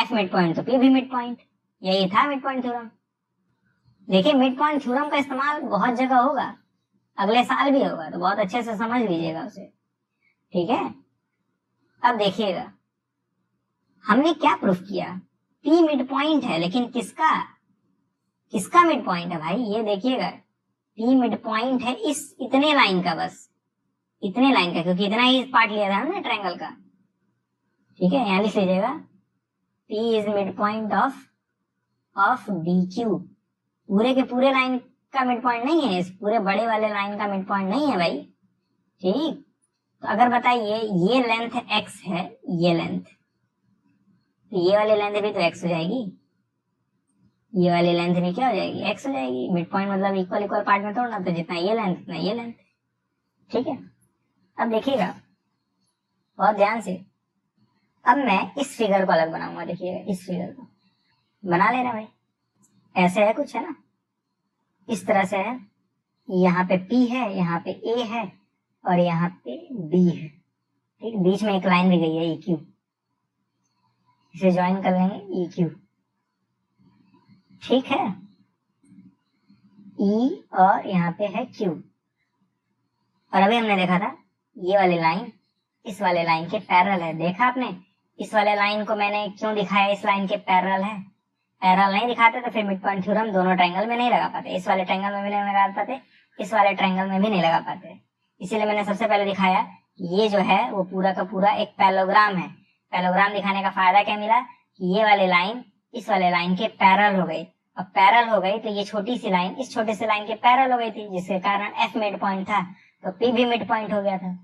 Speaker 1: F मिड पॉइंट तो P भी मिड पॉइंट, यही था मिड पॉइंट थ्योरम। देखिए मिड पॉइंट थ्योरम का इस्तेमाल बहुत जगह होगा, अगले साल भी होगा, तो बहुत अच्छे से समझ लीजिएगा उसे, ठीक है। अब देखिएगा हमने क्या प्रूफ किया, P मिड पॉइंट है, लेकिन किसका मिड पॉइंट है भाई, ये देखिएगा P मिड पॉइंट है इस इतने लाइन का, बस इतने लाइन का, क्योंकि इतना ही पार्ट लिया था ना ट्रायंगल का, ठीक है। यहां लिख लीजिएगा P is mid point of DQ। पूरे के पूरे लाइन का मिड पॉइंट नहीं है, इस पूरे बड़े वाले लाइन का मिड पॉइंट नहीं है भाई, ठीक। तो अगर बताइए ये लेंथ x है, ये लेंथ, तो ये वाली लेंथ भी तो x हो जाएगी, ये वाली लेंथ भी क्या हो जाएगी, x हो जाएगी। मिड पॉइंट मतलब इक्वल पार्ट में तोड़ना, तो जितना ये लेंथ उतना ये लेंथ, ठीक है। अब देखिएगा बहुत ध्यान से, अब मैं इस फिगर को अलग बनाऊंगा। देखिएगा इस फिगर को बना लेना भाई, ऐसे है कुछ, है ना, इस तरह से है। यहाँ पे P है, यहाँ पे A है और यहाँ पे B है, ठीक। बीच में एक लाइन भी गई है EQ, इसे ज्वाइन कर लेंगे EQ, ठीक है। E और यहाँ पे है Q। और अभी हमने देखा था ये वाली लाइन इस वाले लाइन के पैरेलल है। देखा आपने, इस वाले लाइन को मैंने क्यों दिखाया, इस लाइन के पैरेलल है। पैरेलल नहीं दिखाते तो फिर मिड पॉइंट थ्योरम दोनों ट्रायंगल में नहीं लगा पाते, इस वाले ट्रायंगल में भी नहीं लगा पाते, इस वाले ट्रायंगल में भी नहीं लगा पाते। इसीलिए मैंने सबसे पहले दिखाया कि ये जो है वो पूरा का पूरा एक पैरेललोग्राम है। पैरेललोग्राम दिखाने का फायदा क्या मिला कि ये वाली लाइन इस वाले लाइन के पैरेलल हो गई। अब पैरेलल हो गई तो ये छोटी सी लाइन इस छोटे से लाइन के पैरेलल हो गई थी, जिसके कारण F मिड पॉइंट था, तो P भी मिड पॉइंट हो गया था।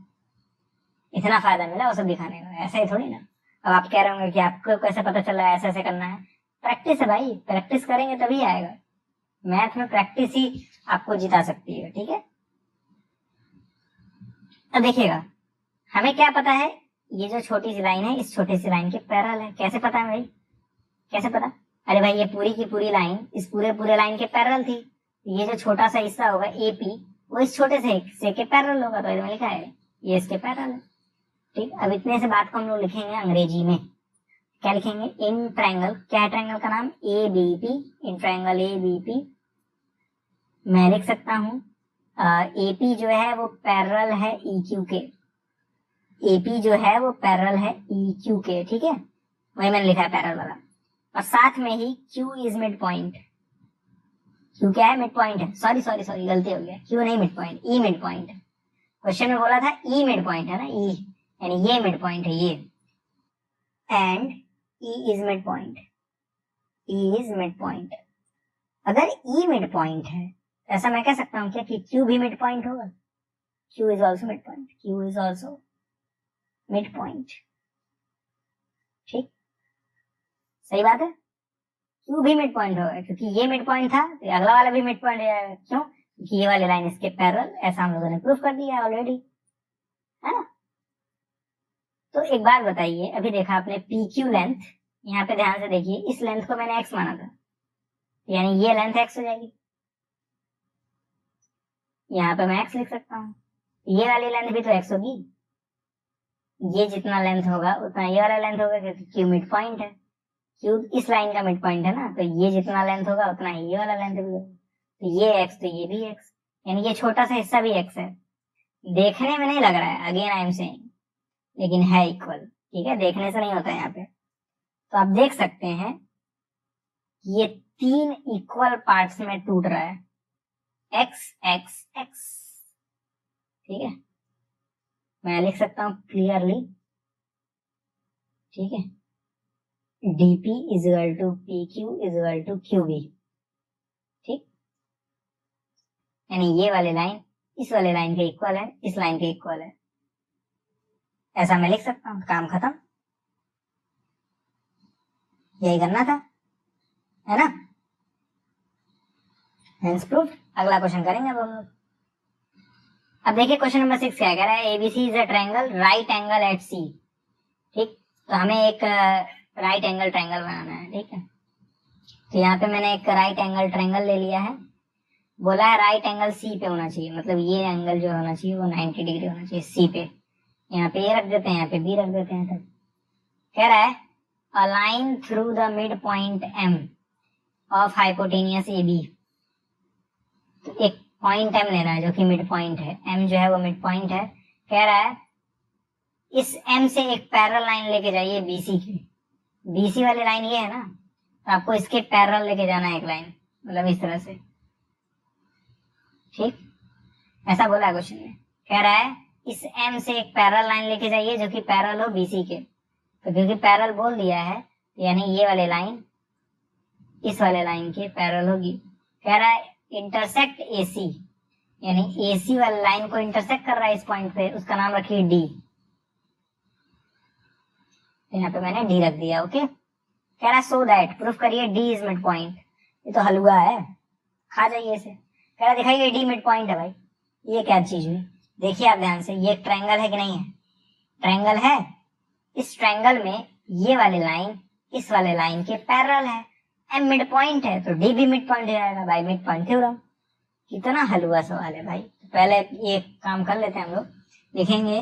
Speaker 1: इतना फायदा मिला वो सब दिखाने का, ऐसा ही थोड़ी ना। अब आप कह रहे होंगे कि आपको कैसे पता चल रहा है, ऐसे ऐसे करना है। प्रैक्टिस है भाई, प्रैक्टिस करेंगे तभी आएगा। मैथ में प्रैक्टिस ही आपको जिता सकती है, ठीक है। अब देखिएगा हमें क्या पता है, ये जो छोटी सी लाइन है इस छोटी सी लाइन के पैरेलल है। कैसे पता है भाई, कैसे पता, अरे भाई ये पूरी की पूरी लाइन इस पूरे लाइन के पैरेलल थी, ये जो छोटा सा हिस्सा होगा AP वो इस छोटे से के पैरेलल होगा, तो इसमें लिखा है ये इसके पैरेलल है, ठीक। अब इतने से बात को हम लोग लिखेंगे अंग्रेजी में, क्या लिखेंगे, इन ट्रायंगल, क्या है ट्रायंगल का नाम, ABP, इन ट्रायंगल ABP। मैं लिख सकता हूं AP जो है वो पैरेलल है EQ के, AP जो है वो पैरेलल है EQ के, ठीक है, वही मैंने लिखा है पैरेलल वाला। और साथ में ही Q is mid point, Q क्या है, मिड पॉइंट है, सॉरी गलती हो गया, Q नहीं mid point, E mid point. Question में बोला था E मिड पॉइंट है ना, E यानी ये मिड पॉइंट है ये, and E is mid point, E is mid point. अगर E मिड पॉइंट है ऐसा मैं कह सकता हूं क्या कि Q भी मिड पॉइंट होगा, Q is also mid point, Q is also mid point, ठीक, सही बात है। Q भी मिड पॉइंट होगा क्योंकि ये मिड पॉइंट था, तो अगला वाला भी मिड पॉइंट है, क्यों, क्योंकि ये वाली लाइन इसके पैरेलल, ऐसा हम लोगों ने प्रूफ कर दिया ऑलरेडी, है ना। तो एक बात बताइए, अभी देखा आपने PQ लेंथ, यहाँ पे ध्यान से देखिए, इस लेंथ को मैंने x माना था, यानी ये लेंथ x हो जाएगी, यहाँ पे मैं x लिख सकता हूँ। ये वाली लेंथ भी तो x होगी, ये जितना लेंथ होगा उतना ये वाला लेंथ होगा, क्योंकि Q मिड पॉइंट है, Q इस लाइन का मिड पॉइंट है ना, तो ये जितना लेंथ होगा उतना ही ये वाला लेंथ भी होगा, तो ये x तो ये भी x, यानी ये छोटा सा हिस्सा भी x है। देखने में नहीं लग रहा है, अगेन आई एम सेइंग, लेकिन है इक्वल, ठीक है, देखने से नहीं होता है यहाँ पे। तो आप देख सकते हैं ये 3 इक्वल पार्ट्स में टूट रहा है, x x x। ठीक है, मैं लिख सकता हूं क्लियरली। ठीक है, dp equal to pq equal to qb। ठीक, यानी ये वाली लाइन इस वाले लाइन के इक्वल है, इस लाइन के इक्वल है, ऐसा मैं लिख सकता हूं। काम खत्म, यही करना था, है ना। Hence proof. अगला क्वेश्चन करेंगे अब हम लोग। अब देखिए क्वेश्चन नंबर 6 क्या कह रहा है, ABC is a triangle right angle at C. ठीक, तो हमें एक राइट एंगल ट्रायंगल बनाना है। ठीक है, तो यहाँ पे मैंने एक राइट एंगल ट्रायंगल ले लिया है। बोला है राइट एंगल सी पे होना चाहिए, मतलब ये एंगल जो होना चाहिए वो 90 डिग्री होना चाहिए सी पे। यहाँ पे ए रख देते हैं, यहाँ पे बी रख देते हैं। तब कह रहा है a line through the midpoint M of hypotenuse AB। तो एक पॉइंट M लेना है जो कि मिड पॉइंट है, M जो है वो मिड पॉइंट है। कह रहा है इस M से एक पैरेलल लाइन लेके जाइए BC की। BC वाली लाइन ये है ना, तो आपको इसके पैरेलल लेके जाना है एक लाइन, मतलब इस तरह से। ठीक, ऐसा बोला है क्वेश्चन में। कह रहा है इस M से एक पैरेलल लाइन लेके जाइए जो कि पैरेलल हो BC के। तो क्योंकि पैरेलल बोल दिया है, यानी ये वाले लाइन इस वाले लाइन के पैरेलल होगी। कह रहा है इंटरसेक्ट AC, यानी AC वाले लाइन को इंटरसेक्ट कर रहा है इस पॉइंट पे, उसका नाम रखिए D। यहाँ पे मैंने D रख दिया। ओके, कह रहा है सो दैट, प्रूफ करिए D इज मिड पॉइंट। ये तो हलवा है, खा जाइए इसे। कह रहा दिखाइए D मिड पॉइंट है। भाई ये क्या चीज हुई, देखिए आप ध्यान से, ये ट्रायंगल है कि नहीं है? ट्रायंगल है। इस ट्रायंगल में ये वाली लाइन इस वाले लाइन के पैरेलल है, M मिड पॉइंट है तो D भी मिड पॉइंट हो जाएगा बाय मिड पॉइंट थ्योरम। कितना हलवा सवाल है भाई। तो पहले ये काम कर लेते हैं हम लोग। लिखेंगे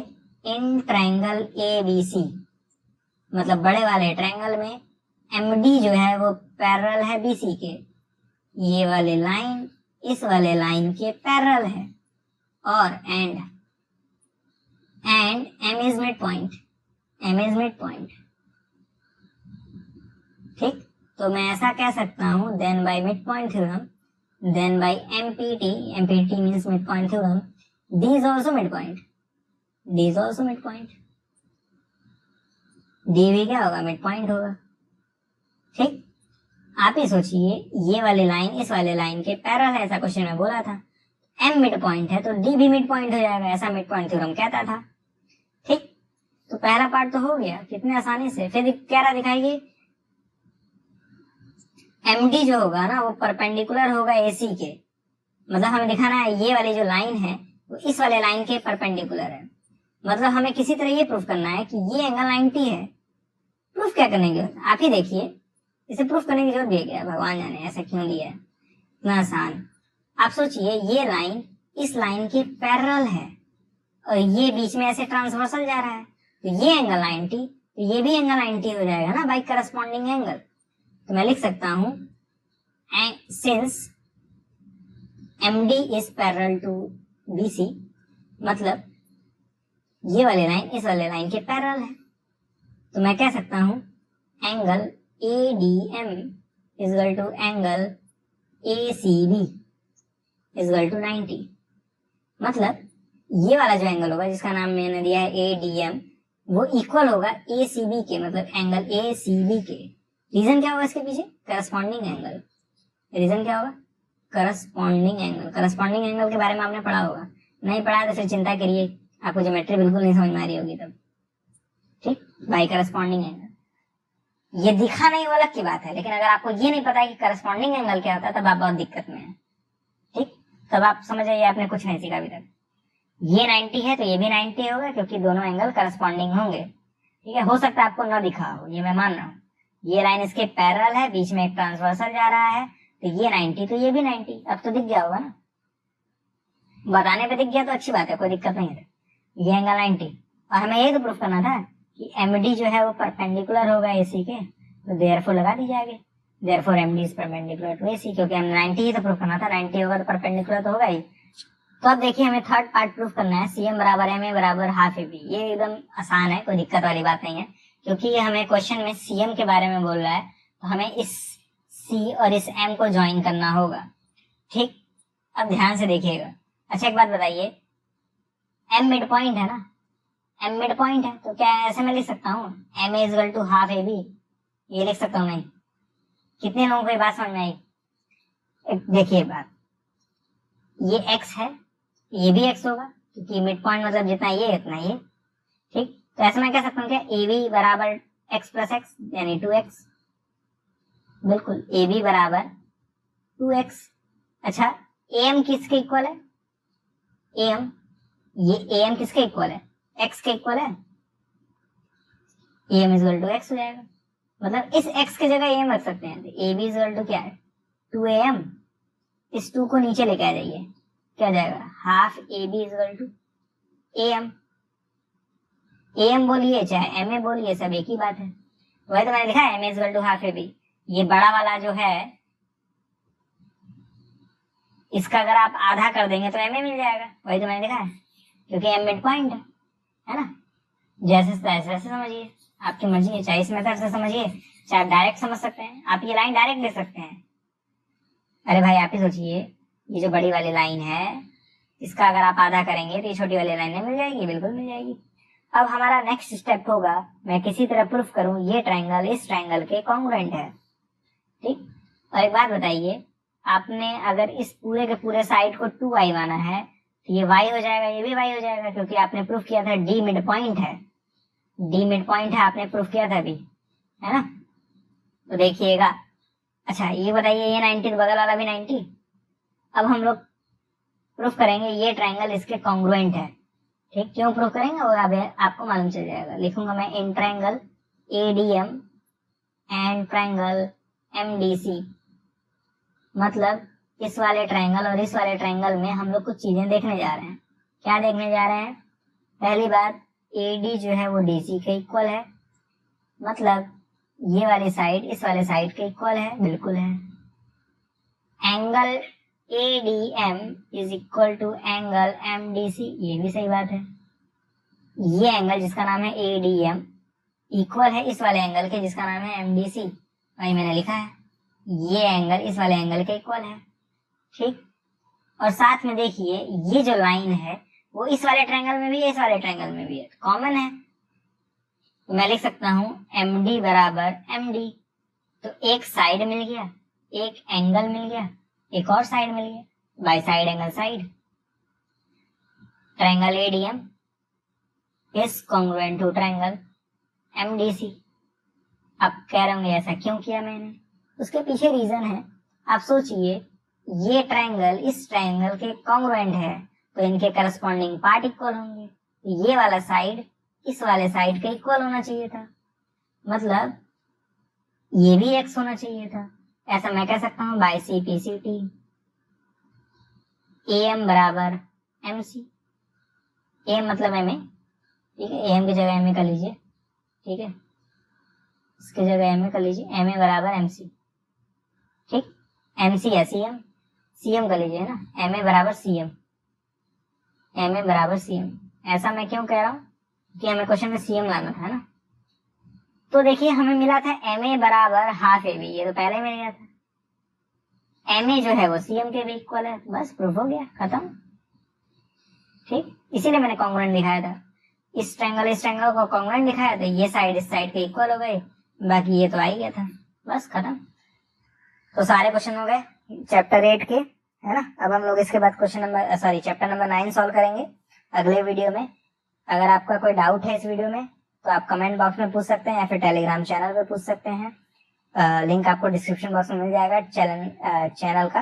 Speaker 1: इन ट्रायंगल ABC, मतलब बड़े वाले ट्रायंगल में MD जो है वो पैरेलल है BC के। ये वाले लाइन इस वाले लाइन के पैरेलल है, और and M is mid point, M is mid point. ठीक, तो मैं ऐसा कह सकता हूं, then by mid point theorem, then by MPT means mid point theorem, D is also mid point, D is also mid point. D भी क्या होगा? मिड पॉइंट होगा। ठीक, आप ही सोचिए, ये वाली लाइन इस वाले लाइन के पैरेलल है, ऐसा क्वेश्चन में बोला था। M मिड पॉइंट है तो D भी मिड पॉइंट हो जाएगा, ऐसा मिड पॉइंट थ्योरम कहता था। ठीक, तो पहला पार्ट तो हो गया कितने आसानी से। फिर कह रहा दिखाइए MD जो होगा ना वो परपेंडिकुलर होगा AC के, मतलब हमें दिखाना है ये वाली जो लाइन है वो इस वाले लाइन के परपेंडिकुलर है। मतलब हमें किसी तरह ये प्रूफ करना है कि ये एंगल 90 है। प्रूफ क्या करने की जरूरत, आप ही देखिए, इसे प्रूफ करने की जरूरत है, भगवान जाने ऐसा क्यों दिया है, इतना आसान। आप सोचिए ये लाइन इस लाइन के पैरेलल है और ये बीच में ऐसे ट्रांसवर्सल जा रहा है, तो ये एंगल 90, तो ये भी एंगल 90 हो जाएगा ना बाय करस्पॉन्डिंग एंगल। तो मैं लिख सकता हूं since MD is parallel to BC, मतलब ये वाले लाइन इस वाले लाइन के पैरेलल है, तो मैं कह सकता हूं angle ADM equal to angle ACB equal to 90। मतलब ये वाला जो एंगल होगा जिसका नाम मैंने दिया है ADM, वो इक्वल होगा ACB के, मतलब एंगल ACB के। रीजन क्या होगा इसके पीछे? Corresponding angle. रीजन क्या होगा? Corresponding angle. करस्पॉन्डिंग एंगल के बारे में आपने पढ़ा होगा, नहीं पढ़ा तो फिर चिंता करिए, आपको ज्योमेट्री बिल्कुल नहीं समझ में आ रही होगी तब। ठीक, बाय करस्पॉन्डिंग एंगल। ये दिखा नहीं वो अलग की बात है, लेकिन अगर आपको ये नहीं पता है कि करस्पॉन्डिंग एंगल क्या होता है तब आप बहुत दिक्कत में है। ठीक, तब आप समझ जाइए आपने कुछ नहीं सीखा अभी तक। ये 90 है तो ये भी 90 होगा, क्योंकि दोनों एंगल करस्पॉन्डिंग होंगे। ठीक है, हो सकता है आपको न दिखा हो, ये मैं मान रहा हूँ। ये लाइन इसके पैरेलल है, बीच में एक ट्रांसवर्सल जा रहा है, तो ये 90 तो ये भी 90। अब तो दिख गया होगा ना, बताने पे दिख गया तो अच्छी बात है, कोई दिक्कत नहीं है। ये एंगल 90, और हमें ये तो प्रूफ करना था कि MD जो है वो परपेंडिकुलर होगा AC के, तो देयरफॉर लगा दी जाएगी, therefore MD is perpendicular to AC, क्योंकि हम 90 ही तो प्रूफ करना था, 90 होगा तो परपेंडिकुलर तो होगा ही। तो अब देखिए हमें थर्ड पार्ट प्रूफ करना है, CM बराबर MA बराबर हाफ AB। ये एकदम आसान है, कोई दिक्कत वाली बात नहीं है। क्योंकि ये हमें क्वेश्चन में CM के बारे में बोल रहा है, तो हमें इस C और इस M को ज्वाइन करना होगा। ठीक, अब ध्यान से देखिएगा। अच्छा एक बात बताइए, M मिड पॉइंट है ना, M मिड पॉइंट है, तो क्या ऐसे मैं लिख सकता हूँ MA equal to half AB, ये लिख सकता हूँ नहीं? कितने लोगों को ये बात समझ में आई? देखिए बात, ये x है, ये भी x होगा, क्योंकि मिड पॉइंट मतलब जितना ये उतना ये। ठीक, तो ऐसे मैं कह सकता हूँ क्या AB बराबर x प्लस x यानी 2x। बिल्कुल, AB बराबर 2x। अच्छा, AM किसके इक्वल है? AM, ये AM किसके इक्वल है? x के इक्वल है। AM इक्वल टू x हो जाएगा, मतलब इस x की जगह AM रख सकते हैं। तो AB इक्वल टू क्या है? 2AM। इस 2 को नीचे लेके आ जाइए, क्या जाएगा? Half AB equal to AM। AM बोलिए चाहे MA बोलिए, सब एक ही बात है। वही तो मैंने लिखा है MA equal to half AB। ये बड़ा वाला जो है इसका अगर आप आधा कर देंगे तो MA मिल जाएगा, वही तो मैंने लिखा है, क्योंकि M मिड पॉइंट है ना। जैसे तैसे समझिए, आपकी मर्जी है, चाहे इस मेथड से समझिए चाहे डायरेक्ट समझ सकते हैं। आप ये लाइन डायरेक्ट दे सकते हैं। अरे भाई आप ही सोचिए, ये जो बड़ी वाली लाइन है इसका अगर आप आधा करेंगे तो ये छोटी वाली लाइन मिल जाएगी, बिल्कुल मिल जाएगी। अब हमारा नेक्स्ट स्टेप होगा, मैं किसी तरह प्रूफ करूं ये ट्रायंगल इस ट्रायंगल के कॉन्ग्रुएंट है। ठीक, और एक बात बताइए, आपने अगर इस पूरे के पूरे साइड को 2y माना है तो ये y हो जाएगा, ये भी y हो जाएगा, क्योंकि आपने प्रूफ किया था D मिड पॉइंट है। D मिड पॉइंट है, आपने प्रूफ किया था अभी, है ना। तो देखिएगा, अच्छा ये बताइए, ये 90 तो बगल वाला भी 90। अब हम लोग प्रूफ करेंगे ये ट्रायंगल इसके कॉन्ग्रुएंट है। ठीक, क्यों प्रूफ करेंगे वो अब आपको मालूम चल जाएगा। लिखूंगा मैं in triangle ADM and triangle MDC, मतलब इस वाले ट्रायंगल और इस वाले ट्रायंगल में हम लोग कुछ चीजें देखने जा रहे हैं। क्या देखने जा रहे हैं? पहली बात, AD जो है वो DC के इक्वल है, मतलब ये वाली साइड इस वाले साइड के इक्वल है, बिल्कुल है। Angle ADM is equal to angle MDC, ये भी सही बात है। ये एंगल जिसका नाम है ADM इक्वल है इस वाले एंगल के जिसका नाम है MDC, वही मैंने लिखा है। ये एंगल इस वाले एंगल के इक्वल है। ठीक, और साथ में देखिए ये जो लाइन है वो इस वाले ट्रायंगल में भी है, इस वाले ट्रायंगल में भी है, कॉमन है। तो मैं लिख सकता हूं MD बराबर MD। तो एक साइड मिल गया, एक एंगल मिल गया, एक और साइड मिल गया, by side angle side. Triangle ADM is congruent to triangle MDC। अब कह रहे होंगे ऐसा क्यों किया मैंने, उसके पीछे रीजन है। आप सोचिए, ये ट्रायंगल इस ट्रायंगल के कॉन्ग्रुएंट है, तो इनके करस्पॉन्डिंग पार्ट इक्वल होंगे। ये वाला साइड इस वाले साइड के इक्वल होना चाहिए था, मतलब ये भी x होना चाहिए था। ऐसा मैं कह सकता हूं बाय CPCT AM बराबर MC। AM मतलब MA, ठीक है, AM की जगह MA कर लीजिए, ठीक है, इसकी जगह MA कर लीजिए, MA बराबर MC। ठीक, MC है CM कर लीजिए ना, MA बराबर CM, MA बराबर CM। ऐसा मैं क्यों कह रहा हूं कि हमें क्वेश्चन में CM लाना था ना। तो देखिए हमें मिला था MA बराबर हाफ AB, ये तो पहले मिल गया था। MA जो है वो CM के भी इक्वल है, बस प्रूफ हो गया, खत्म। ठीक, इसीलिए मैंने कॉन्ग्रुएंट दिखाया था। इस ट्रायंगल को कॉन्ग्रुएंट दिखाया तो ये साइड इस साइड के इक्वल हो गए, बाकी ये तो आ ही गया था, बस खत्म। तो सारे क्वेश्चन हो गए चैप्टर 8 के, है ना। अब हम लोग इसके बाद चैप्टर नंबर 9 सॉल्व करेंगे अगले वीडियो में। अगर आपका कोई डाउट है इस वीडियो में तो आप कमेंट बॉक्स में पूछ सकते हैं या फिर टेलीग्राम चैनल पे पूछ सकते हैं। लिंक आपको डिस्क्रिप्शन बॉक्स में मिल जाएगा चैनल का।